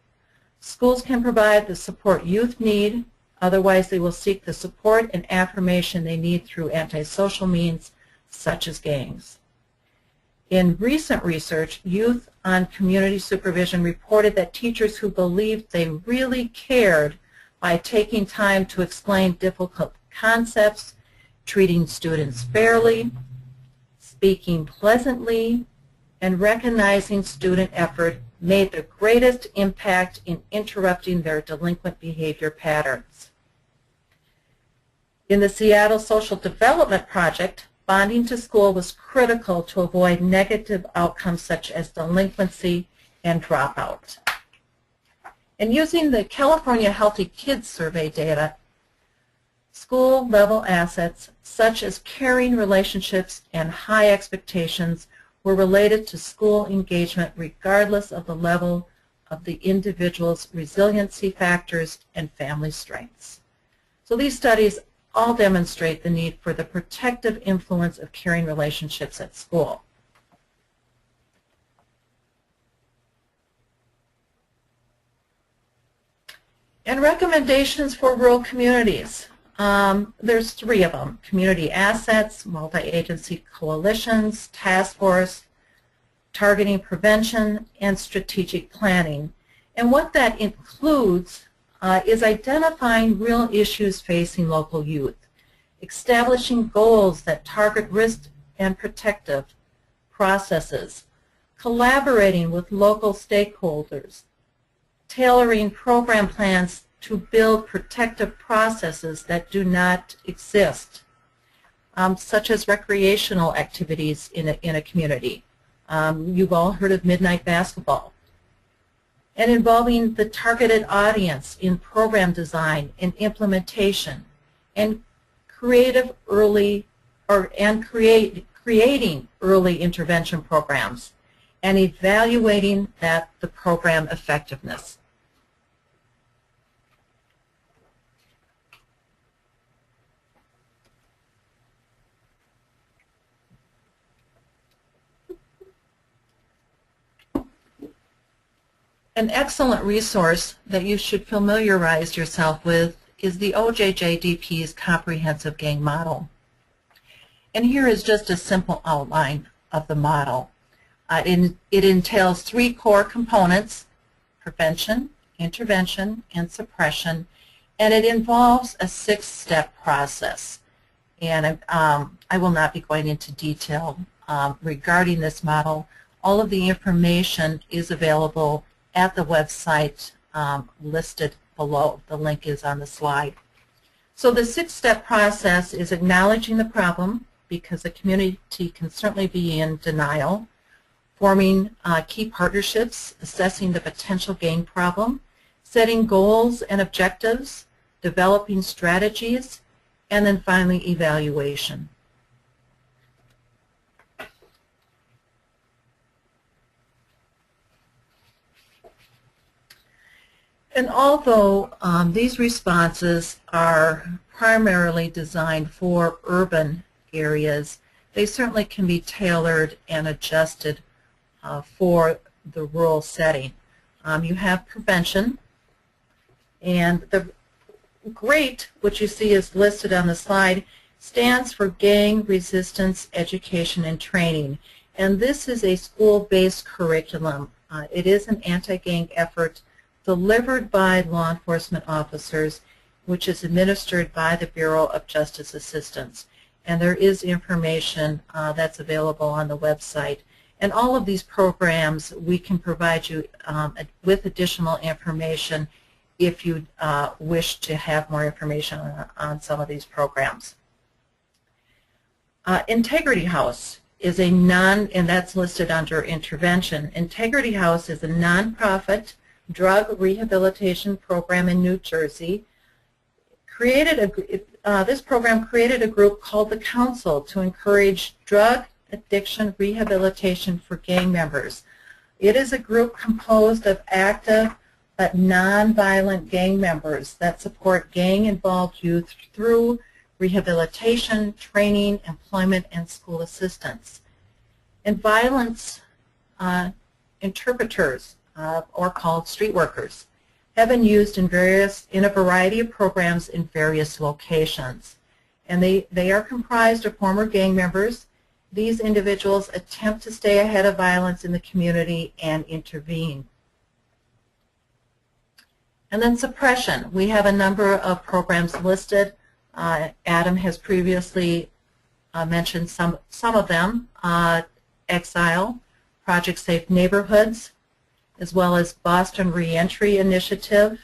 Schools can provide the support youth need, otherwise they will seek the support and affirmation they need through antisocial means such as gangs. In recent research, Youth on Community Supervision reported that teachers who believed they really cared by taking time to explain difficult concepts, treating students fairly, speaking pleasantly, and recognizing student effort made the greatest impact in interrupting their delinquent behavior patterns. In the Seattle Social Development Project, bonding to school was critical to avoid negative outcomes such as delinquency and dropout. And using the California Healthy Kids Survey data, school-level assets such as caring relationships and high expectations were related to school engagement regardless of the level of the individual's resiliency factors and family strengths. So these studies all demonstrate the need for the protective influence of caring relationships at school. And recommendations for rural communities. There's 3 of them: community assets, multi-agency coalitions, task force, targeting prevention, and strategic planning. And what that includes is identifying real issues facing local youth, establishing goals that target risk and protective processes, collaborating with local stakeholders, tailoring program plans to build protective processes that do not exist, such as recreational activities in a community. You've all heard of midnight basketball. And involving the targeted audience in program design and implementation, and creating early intervention programs, and evaluating the program effectiveness. An excellent resource that you should familiarize yourself with is the OJJDP's Comprehensive Gang Model. And here is just a simple outline of the model. It entails 3 core components: prevention, intervention, and suppression, and it involves a 6-step process. And I will not be going into detail regarding this model, All of the information is available at the website listed below. The link is on the slide. So the 6-step process is acknowledging the problem, because the community can certainly be in denial, forming key partnerships, assessing the potential gang problem, setting goals and objectives, developing strategies, and then finally evaluation. And although these responses are primarily designed for urban areas, they certainly can be tailored and adjusted for the rural setting. You have prevention, and the GREAT, which you see is listed on the slide, stands for Gang Resistance Education and Training. And this is a school-based curriculum. It is an anti-gang effort delivered by law enforcement officers, which is administered by the Bureau of Justice Assistance. And there is information that's available on the website. And all of these programs, we can provide you with additional information if you wish to have more information on some of these programs. Integrity House is a and that's listed under intervention. Integrity House is a nonprofit drug rehabilitation program in New Jersey. This program created a group called the Council to encourage drug addiction rehabilitation for gang members. It is a group composed of active but non-violent gang members that support gang-involved youth through rehabilitation, training, employment, and school assistance. And violence interpreters, or called street workers, have been used in a variety of programs in various locations. And they are comprised of former gang members. These individuals attempt to stay ahead of violence in the community and intervene. And then suppression. We have a number of programs listed. Adam has previously mentioned some of them. Exile, Project Safe Neighborhoods, as well as Boston Reentry Initiative.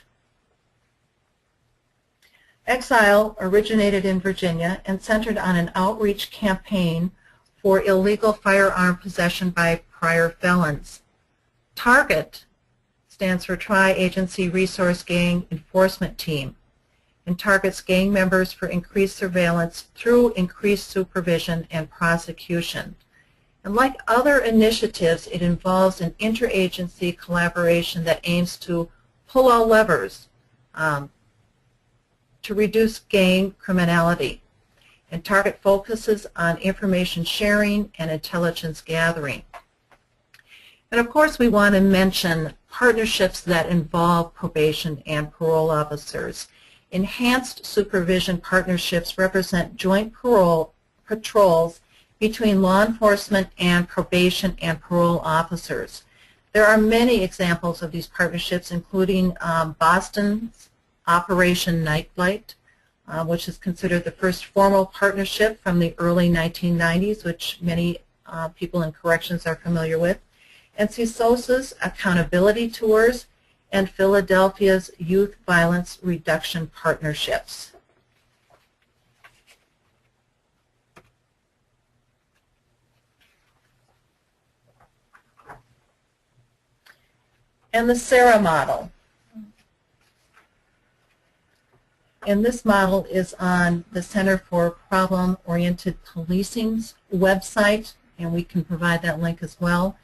Exile originated in Virginia and centered on an outreach campaign for illegal firearm possession by prior felons. Target stands for Tri-Agency Resource Gang Enforcement Team, and targets gang members for increased surveillance through increased supervision and prosecution. And like other initiatives, it involves an interagency collaboration that aims to pull all levers to reduce gang criminality. And Target focuses on information sharing and intelligence gathering. And of course, we want to mention partnerships that involve probation and parole officers. Enhanced supervision partnerships represent joint patrols between law enforcement and probation and parole officers. There are many examples of these partnerships, including Boston's Operation Nightlight, which is considered the first formal partnership from the early 1990s, which many people in corrections are familiar with, and CISOSA's Accountability Tours, and Philadelphia's Youth Violence Reduction Partnerships. And the C.A.R.E model. And this model is on the Center for Problem-Oriented Policing's website, and we can provide that link as well.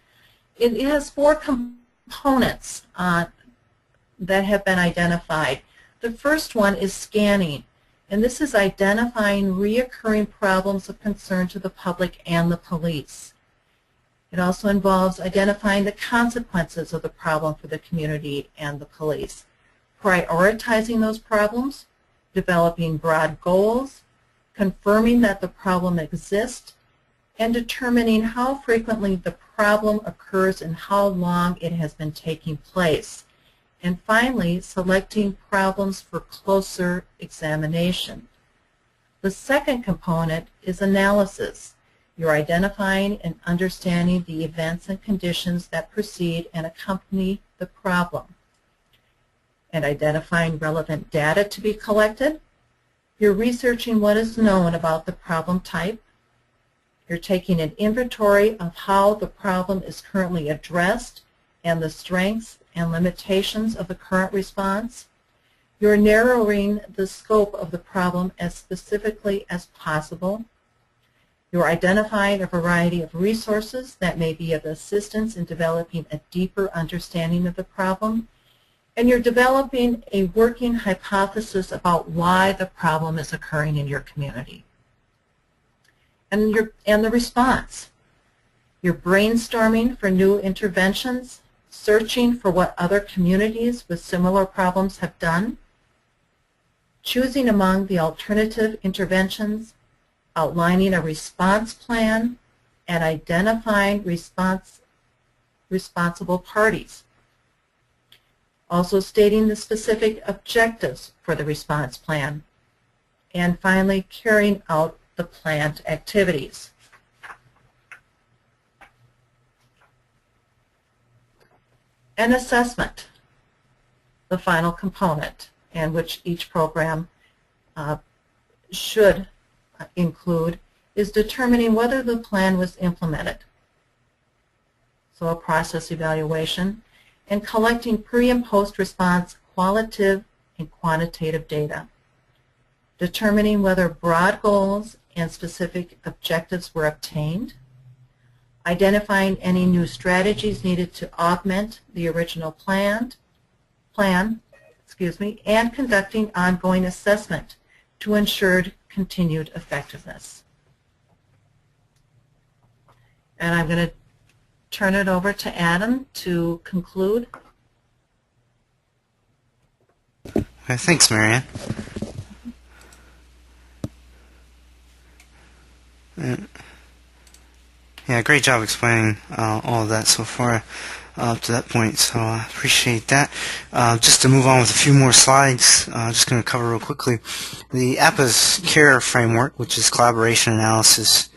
It has 4 components that have been identified. The first one is scanning, and this is identifying reoccurring problems of concern to the public and the police. It also involves identifying the consequences of the problem for the community and the police, prioritizing those problems, developing broad goals, confirming that the problem exists, and determining how frequently the problem occurs and how long it has been taking place. And finally, selecting problems for closer examination. The second component is analysis. You're identifying and understanding the events and conditions that precede and accompany the problem, and identifying relevant data to be collected. You're researching what is known about the problem type. You're taking an inventory of how the problem is currently addressed and the strengths and limitations of the current response. You're narrowing the scope of the problem as specifically as possible. You're identifying a variety of resources that may be of assistance in developing a deeper understanding of the problem. And you're developing a working hypothesis about why the problem is occurring in your community. And the response. You're brainstorming for new interventions, searching for what other communities with similar problems have done, choosing among the alternative interventions, outlining a response plan, and identifying responsible parties. Also stating the specific objectives for the response plan. And finally, carrying out the planned activities. An assessment, the final component, and which each program should include, is determining whether the plan was implemented. So a process evaluation, and collecting pre- and post-response qualitative and quantitative data. Determining whether broad goals and specific objectives were obtained. Identifying any new strategies needed to augment the original plan, and conducting ongoing assessment to ensure continued effectiveness. And I'm going to turn it over to Adam to conclude. Okay, thanks, Marianne. Yeah, great job explaining all of that so far up to that point, so I appreciate that. Just to move on with a few more slides, just going to cover real quickly. The APPA's C.A.R.E framework, which is collaboration, analysis,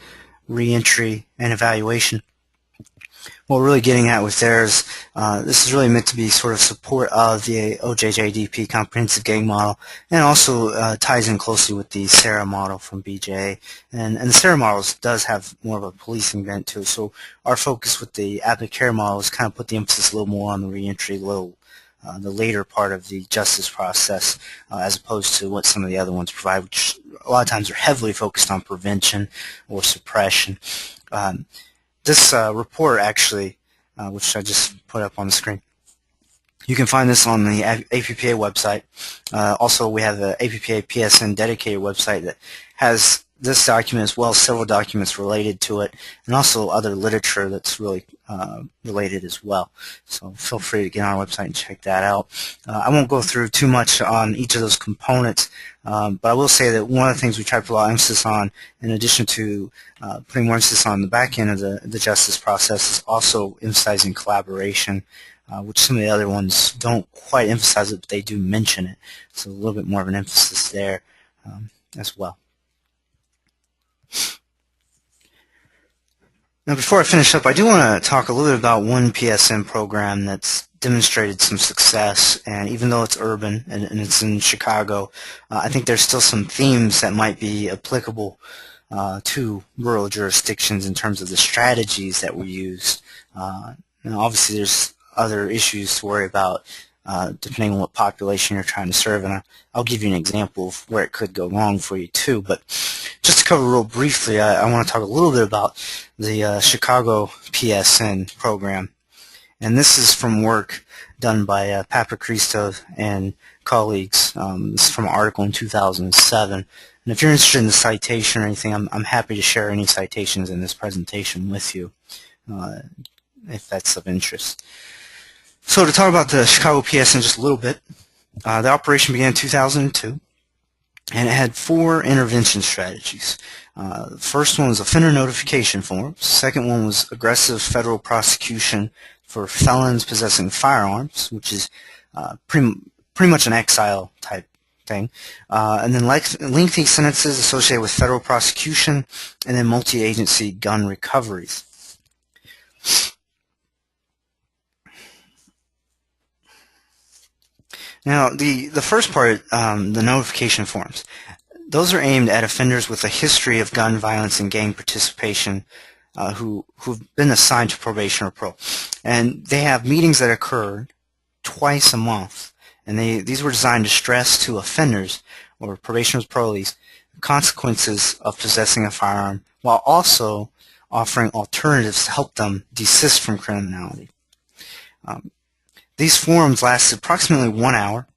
reentry, and evaluation. What we're really getting at with there is this is really meant to be sort of support of the OJJDP comprehensive gang model, and also ties in closely with the C.A.R.E model from BJ. And the C.A.R.E model does have more of a policing bent to it, so our focus with the APPA C.A.R.E model is kind of put the emphasis a little more on the reentry, the later part of the justice process, as opposed to what some of the other ones provide, which a lot of times are heavily focused on prevention or suppression. This report actually, which I just put up on the screen, you can find this on the APPA website. Also, we have the APPA PSN dedicated website that has this document as well as several documents related to it, and also other literature that's really related as well. So feel free to get on our website and check that out. I won't go through too much on each of those components, but I will say that one of the things we try to put a lot of emphasis on, in addition to putting more emphasis on the back end of the justice process, is also emphasizing collaboration, which some of the other ones don't quite emphasize it, but they do mention it. So a little bit more of an emphasis there as well. Now, before I finish up, I do want to talk a little bit about one PSN program that's demonstrated some success, and even though it's urban and it's in Chicago, I think there's still some themes that might be applicable to rural jurisdictions in terms of the strategies that were used. Now, obviously, there's other issues to worry about depending on what population you're trying to serve, and I'll give you an example of where it could go wrong for you too. But just to cover real briefly, I want to talk a little bit about the Chicago PSN program, and this is from work done by Papa Cristo and colleagues. This is from an article in 2007. And if you're interested in the citation or anything, I'm happy to share any citations in this presentation with you if that's of interest. So to talk about the Chicago PSN just a little bit, the operation began in 2002, and it had 4 intervention strategies. The first one was offender notification forms. The second one was aggressive federal prosecution for felons possessing firearms, which is pretty much an exile type thing, and then lengthy sentences associated with federal prosecution, and then multi-agency gun recoveries. Now, the first part, the notification forms, those are aimed at offenders with a history of gun violence and gang participation who've been assigned to probation or parole. And they have meetings that occur twice a month. And these were designed to stress to offenders or probationers, parolees, consequences of possessing a firearm while also offering alternatives to help them desist from criminality. These forums lasted approximately 1 hour,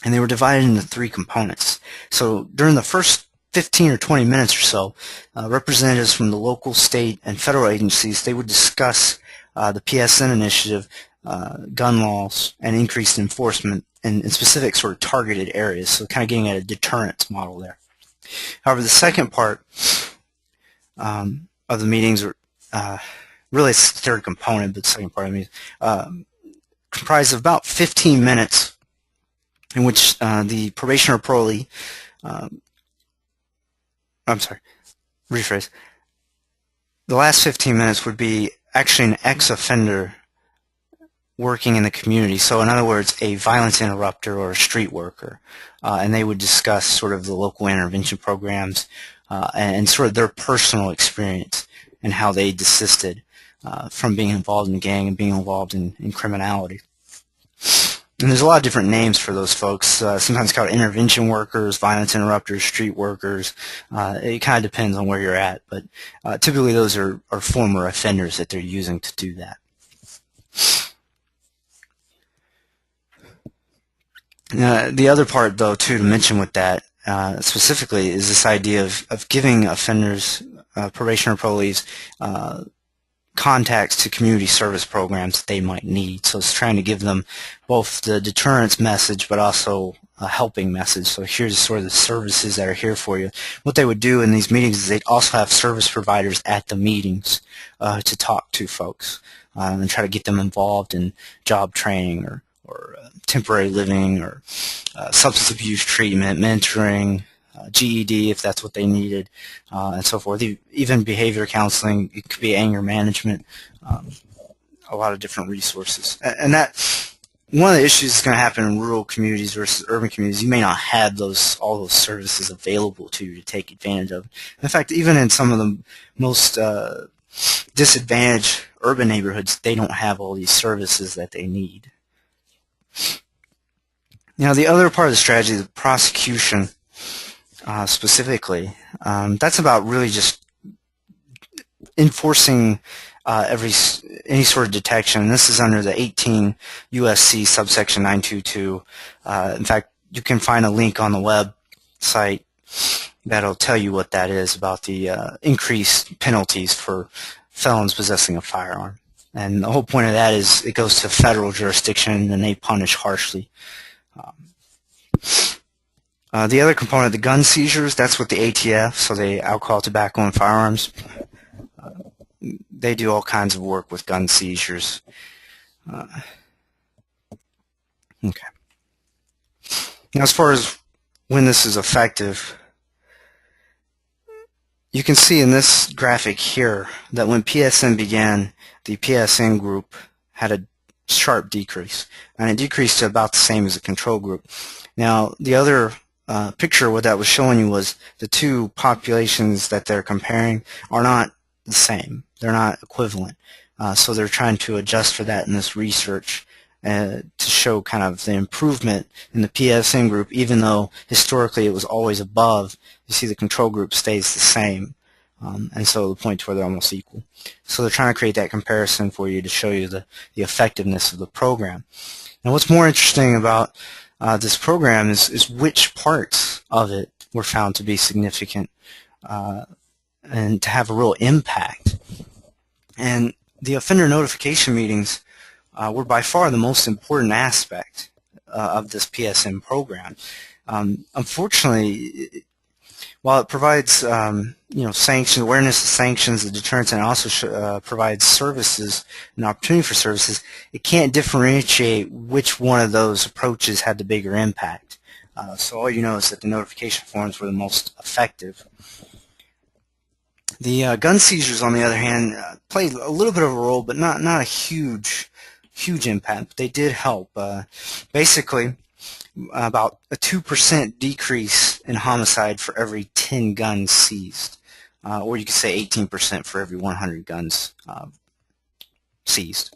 and they were divided into 3 components. So during the first 15 or 20 minutes or so, representatives from the local, state, and federal agencies, they would discuss the PSN initiative, gun laws, and increased enforcement in specific sort of targeted areas, so kind of getting at a deterrence model there. However, the second part of the meetings, really it's the third component, but the second part of the meeting, comprised of about 15 minutes in which the probation or parolee, rephrase. The last 15 minutes would be actually an ex-offender working in the community. So in other words, a violence interrupter or a street worker. And they would discuss sort of the local intervention programs and sort of their personal experience and how they desisted from being involved in the gang and being involved in criminality. And there's a lot of different names for those folks, sometimes called intervention workers, violence interrupters, street workers. It kind of depends on where you're at, but typically those are former offenders that they're using to do that. The other part, though, too, to mention with that specifically is this idea of giving offenders, probation or parolees, contacts to community service programs that they might need. So it's trying to give them both the deterrence message but also a helping message. So here's sort of the services that are here for you. What they would do in these meetings is they'd also have service providers at the meetings to talk to folks and try to get them involved in job training or temporary living or substance abuse treatment, mentoring, GED if that's what they needed, and so forth. Even behavior counseling, it could be anger management, a lot of different resources. And that one of the issues that's going to happen in rural communities versus urban communities, you may not have all those services available to you to take advantage of. In fact, even in some of the most disadvantaged urban neighborhoods, they don't have all these services that they need. Now, the other part of the strategy, the prosecution specifically, that's about really just enforcing any sort of detection. This is under the 18 USC subsection 922. In fact, you can find a link on the website that'll tell you what that is about the increased penalties for felons possessing a firearm. And the whole point of that is it goes to federal jurisdiction and they punish harshly. The other component, the gun seizures, that's with the ATF, so the alcohol, tobacco, and firearms. They do all kinds of work with gun seizures. Okay. Now, as far as when this is effective, you can see in this graphic here that when PSN began, the PSN group had a sharp decrease, and it decreased to about the same as the control group. Now, the other picture, what that was showing you was the two populations that they're comparing are not the same. They're not equivalent. So they're trying to adjust for that in this research to show kind of the improvement in the PSN group, even though historically it was always above. You see the control group stays the same. And so the point to where they're almost equal. So they're trying to create that comparison for you to show you the effectiveness of the program. Now, what's more interesting about this program is which parts of it were found to be significant and to have a real impact. And the offender notification meetings were by far the most important aspect of this PSN program. Unfortunately, while it provides sanctions, awareness of sanctions, the deterrence, and also provides services, an opportunity for services, it can't differentiate which one of those approaches had the bigger impact. So all you know is that the notification forms were the most effective. The gun seizures, on the other hand, played a little bit of a role, but not a huge impact. But they did help. Basically, about a 2% decrease in homicide for every 10 guns seized, or you could say 18% for every 100 guns seized.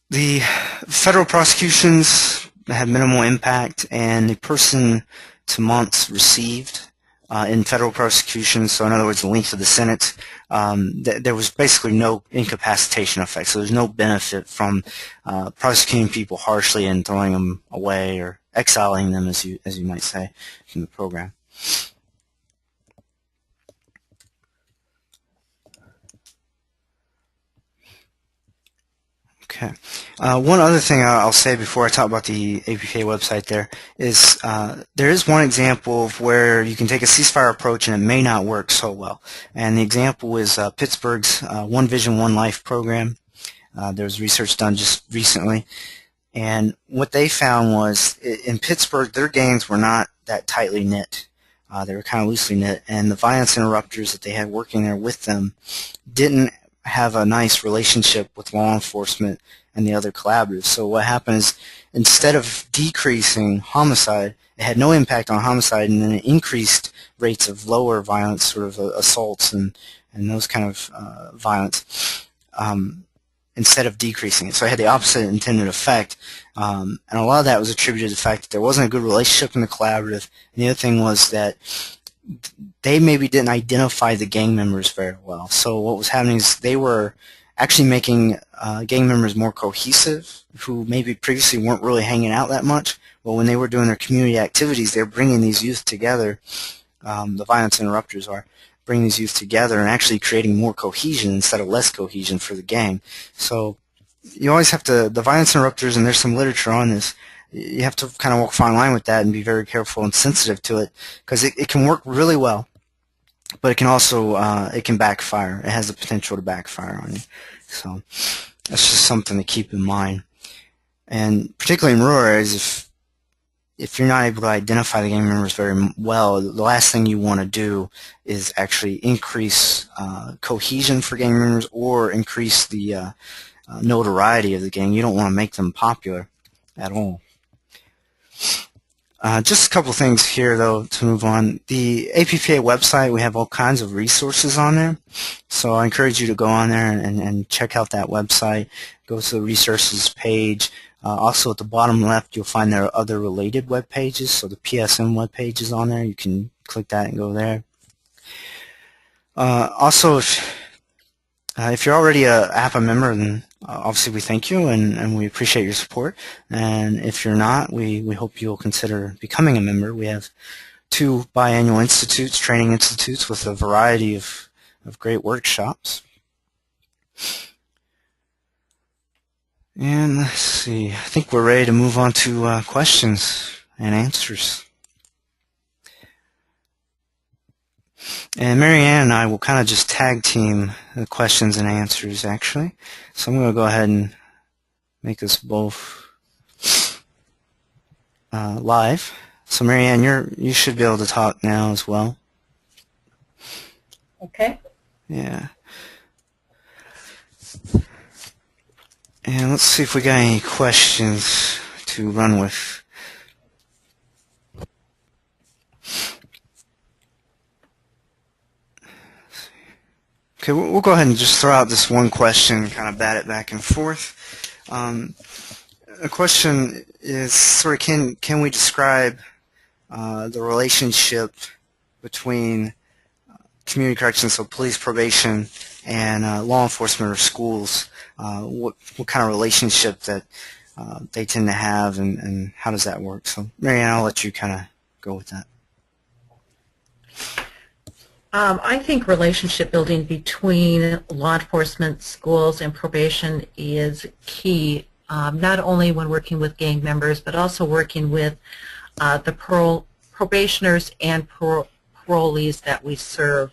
The federal prosecutions had minimal impact, and the person to months received in federal prosecutions, so in other words the length of the sentence, there was basically no incapacitation effect, so there's no benefit from prosecuting people harshly and throwing them away or exiling them, as you might say, from the program. Okay. One other thing I'll say before I talk about the APPA website there is one example of where you can take a ceasefire approach and it may not work so well. And the example is Pittsburgh's One Vision, One Life program. There was research done just recently. And what they found was in Pittsburgh, their gangs were not that tightly knit. They were kind of loosely knit. And the violence interrupters that they had working there with them didn't have a nice relationship with law enforcement and the other collaboratives. So what happened is, instead of decreasing homicide, it had no impact on homicide, and then it increased rates of lower violence, sort of assaults and those kind of violence, instead of decreasing it. So it had the opposite intended effect, and a lot of that was attributed to the fact that there wasn't a good relationship in the collaborative, and the other thing was that they maybe didn't identify the gang members very well. So what was happening is they were actually making gang members more cohesive, who maybe previously weren't really hanging out that much. Well, when they were doing their community activities, they were bringing these youth together. The violence interrupters are bringing these youth together and actually creating more cohesion instead of less cohesion for the gang. So you always have to, the violence interrupters, and there's some literature on this, you have to kind of walk a fine line with that and be very careful and sensitive to it, because it can work really well, but it can also it can backfire. It has the potential to backfire on you. So that's just something to keep in mind. And particularly in rural areas, if you're not able to identify the gang members very well, the last thing you want to do is actually increase cohesion for gang members or increase the notoriety of the gang. You don't want to make them popular at all. Just a couple things here, though, to move on. The APPA website, we have all kinds of resources on there. So I encourage you to go on there and check out that website. Go to the resources page. Also at the bottom left, you'll find there are other related web pages. So the PSM web page is on there. You can click that and go there. Also, if you're already a APPA member, then obviously we thank you and we appreciate your support. And if you're not, we hope you'll consider becoming a member. We have 2 biannual institutes, training institutes, with a variety of great workshops. And let's see, I think we're ready to move on to questions and answers. And Marianne and I will kind of just tag team the questions and answers, actually. So I'm going to go ahead and make this both live. So Marianne, you should be able to talk now as well. Okay. Yeah. And let's see if we got any questions to run with. Okay, we'll go ahead and just throw out this one question and kind of bat it back and forth. The question is sort of, can we describe the relationship between community corrections, so police, probation, and law enforcement or schools? What kind of relationship that they tend to have, and how does that work? So Marianne, I'll let you kind of go with that. I think relationship building between law enforcement, schools, and probation is key, not only when working with gang members, but also working with the probationers and parolees that we serve.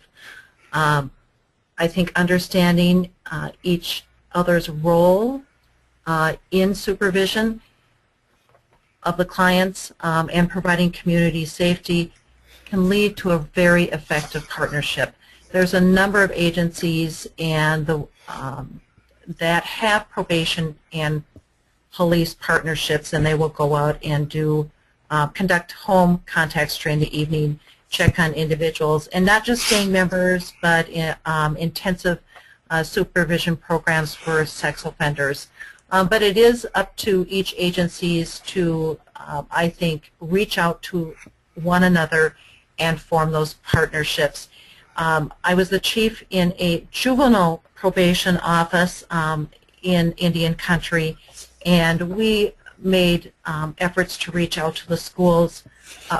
I think understanding each other's role in supervision of the clients and providing community safety can lead to a very effective partnership. There's a number of agencies and that have probation and police partnerships, and they will go out and do conduct home contacts during the evening, check on individuals, and not just gang members, but intensive supervision programs for sex offenders. But it is up to each agencies to, I think, reach out to one another and form those partnerships. I was the chief in a juvenile probation office in Indian Country, and we made efforts to reach out to the schools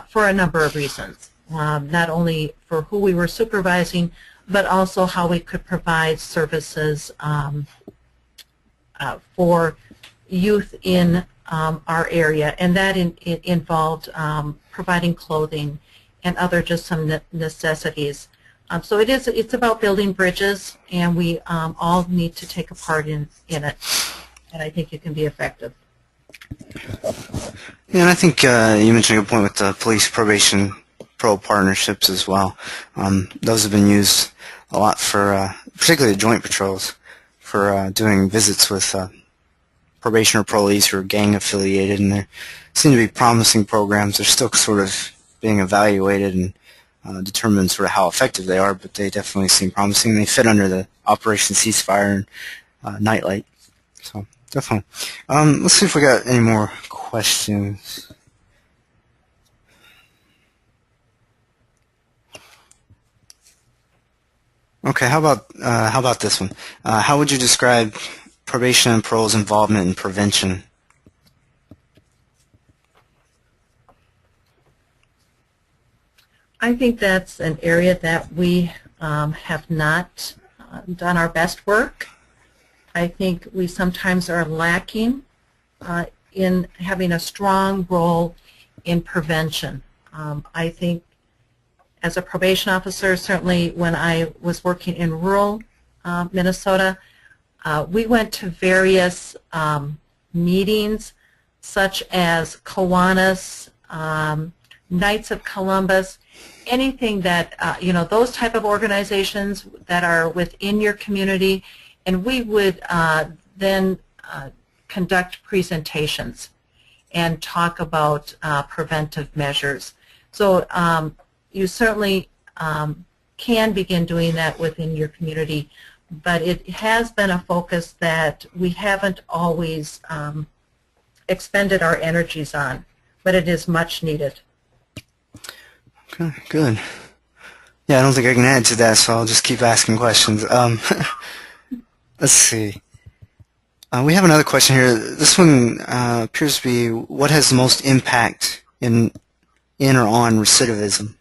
for a number of reasons, not only for who we were supervising, but also how we could provide services for youth in our area, and that it involved providing clothing and other just some necessities. So it's about building bridges, and we all need to take a part in it, and I think it can be effective. Yeah, and I think you mentioned a good point with the police probation pro partnerships as well. Those have been used a lot for particularly the joint patrols for doing visits with probation or parolees who are gang affiliated, and there seem to be promising programs. They're still sort of being evaluated and determine sort of how effective they are, but they definitely seem promising. They fit under the Operation Ceasefire and Nightlight. So definitely. Let's see if we got any more questions. Okay, how about this one? How would you describe probation and parole's involvement in prevention? I think that's an area that we have not done our best work. I think we sometimes are lacking in having a strong role in prevention. I think as a probation officer, certainly when I was working in rural Minnesota, we went to various meetings such as Kiwanis, Knights of Columbus, anything that, those type of organizations that are within your community, and we would then conduct presentations and talk about preventive measures. So you certainly can begin doing that within your community, but it has been a focus that we haven't always expended our energies on, but it is much needed. Okay, good. Yeah, I don't think I can add to that, so I'll just keep asking questions. Let's see. We have another question here. This one appears to be, what has the most impact in or on recidivism?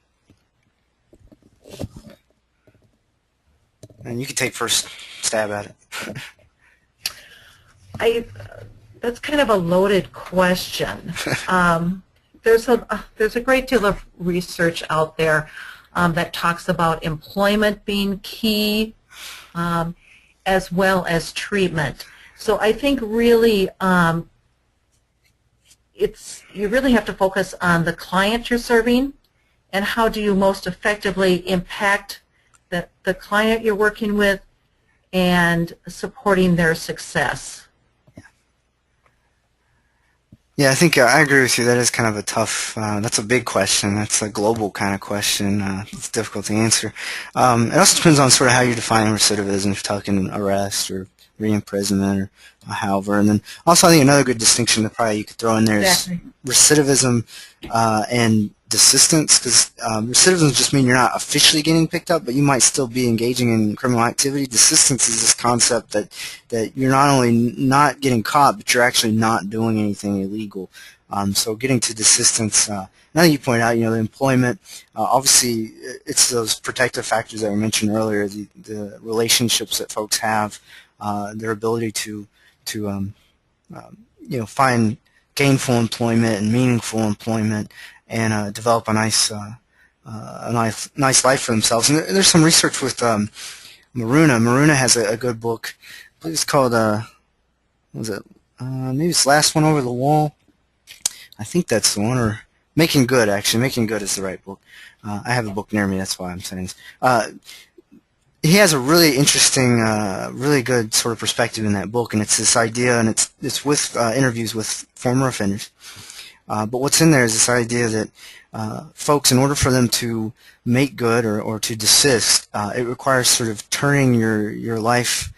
And you can take first stab at it. That's kind of a loaded question. There's a great deal of research out there that talks about employment being key, as well as treatment. So I think really you really have to focus on the client you're serving and how do you most effectively impact the client you're working with and supporting their success. Yeah, I think I agree with you. That is kind of a tough, that's a big question. That's a global kind of question. It's difficult to answer. It also depends on sort of how you define recidivism, if you're talking arrest or re-imprisonment or however. And then also I think another good distinction that probably you could throw in there is recidivism and desistance, because recidivism just means you're not officially getting picked up, but you might still be engaging in criminal activity. Desistance is this concept that you're not only not getting caught, but you're actually not doing anything illegal. So getting to desistance, now that you point out, the employment, obviously it's those protective factors that were mentioned earlier, the relationships that folks have, their ability to find gainful employment and meaningful employment, and develop a nice life for themselves. And there's some research with Maruna. Maruna has a good book. I believe it's called maybe it's Last One Over the Wall. I think that's the one, or Making Good, actually. Making Good is the right book. I have a book near me, that's why I'm saying this. He has a really interesting, really good sort of perspective in that book, and it's this idea, and it's with interviews with former offenders. But what's in there is this idea that folks, in order for them to make good or to desist, it requires sort of turning your life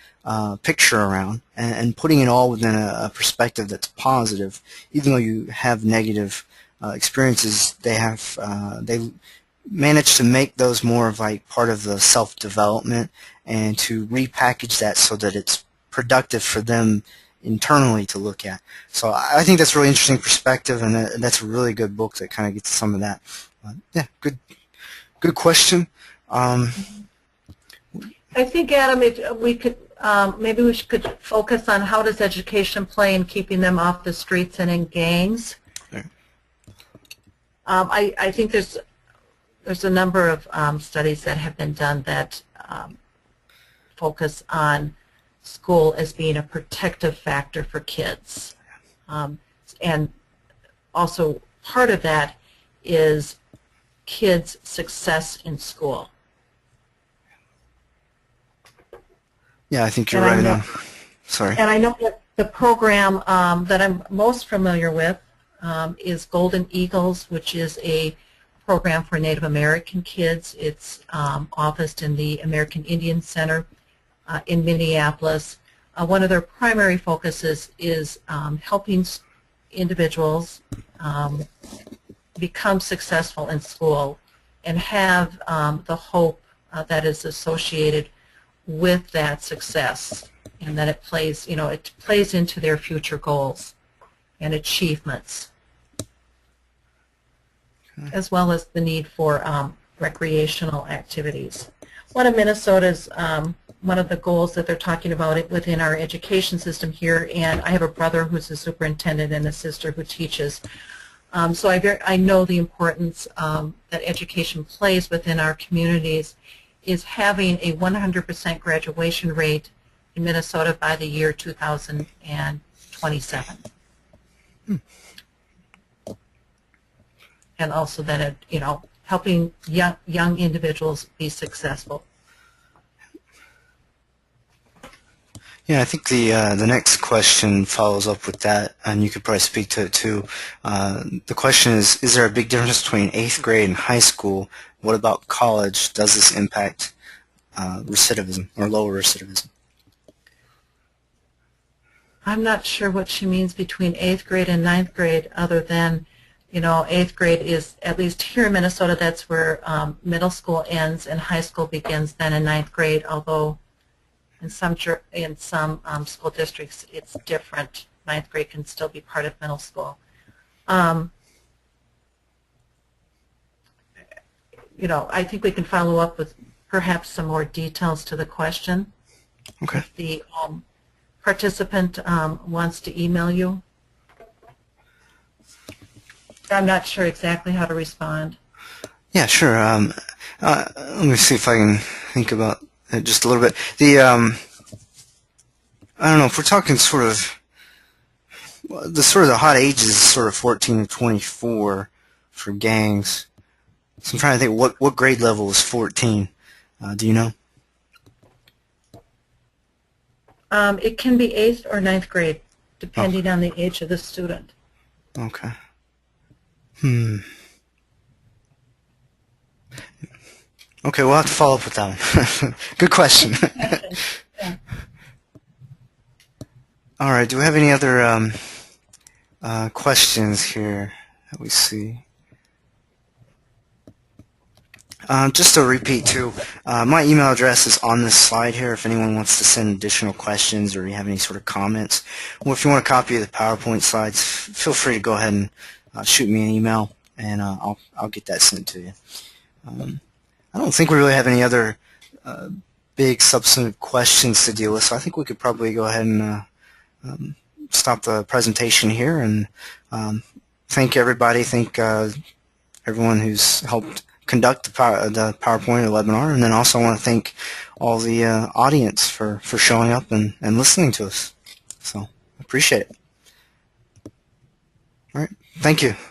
picture around and putting it all within a perspective that's positive. Even though you have negative experiences, they manage to make those more of like part of the self-development and to repackage that so that it's productive for them internally to look at. So I think that's a really interesting perspective, and that's a really good book that kind of gets some of that. Yeah, good question. I think, Adam, we could maybe we could focus on how does education play in keeping them off the streets and in gangs. Sure. I think there's a number of studies that have been done that focus on school as being a protective factor for kids. And also part of that is kids' success in school. Yeah, I think you're right on. Sorry. And I know that the program that I'm most familiar with is Golden Eagles, which is a program for Native American kids. It's officed in the American Indian Center in Minneapolis. One of their primary focuses is helping individuals become successful in school and have the hope that is associated with that success, and that it plays into their future goals and achievements, as well as the need for recreational activities. One of Minnesota's one of the goals that they're talking about within our education system here, and I have a brother who's a superintendent and a sister who teaches, so I know the importance that education plays within our communities, is having a 100% graduation rate in Minnesota by the year 2027. And also that helping young individuals be successful. Yeah, I think the next question follows up with that, and you could probably speak to it too. The question is there a big difference between 8th grade and high school? What about college? Does this impact recidivism or lower recidivism? I'm not sure what she means between 8th grade and 9th grade, other than, 8th grade is, at least here in Minnesota, that's where middle school ends and high school begins then in 9th grade, although in some school districts it's different. 9th grade can still be part of middle school. I think we can follow up with perhaps some more details to the question. Okay. If the participant wants to email you. I'm not sure exactly how to respond. Yeah, sure. Let me see if I can think about it just a little bit. I don't know, if we're talking sort of the hot ages is sort of 14 to 24 for gangs. So I'm trying to think what grade level is 14. Do you know? It can be 8th or 9th grade, depending on the age of the student. Okay. Okay, we'll have to follow up with that one. Good question. Yeah. All right, do we have any other questions here that we see? Just to repeat too, my email address is on this slide here if anyone wants to send additional questions or you have any sort of comments. Or if you want a copy of the PowerPoint slides, feel free to go ahead and shoot me an email, and I'll get that sent to you. I don't think we really have any other big substantive questions to deal with, so I think we could probably go ahead and stop the presentation here and thank everybody, thank everyone who's helped conduct the PowerPoint webinar, and then also I want to thank all the audience for showing up and listening to us. So, appreciate it. All right. Thank you.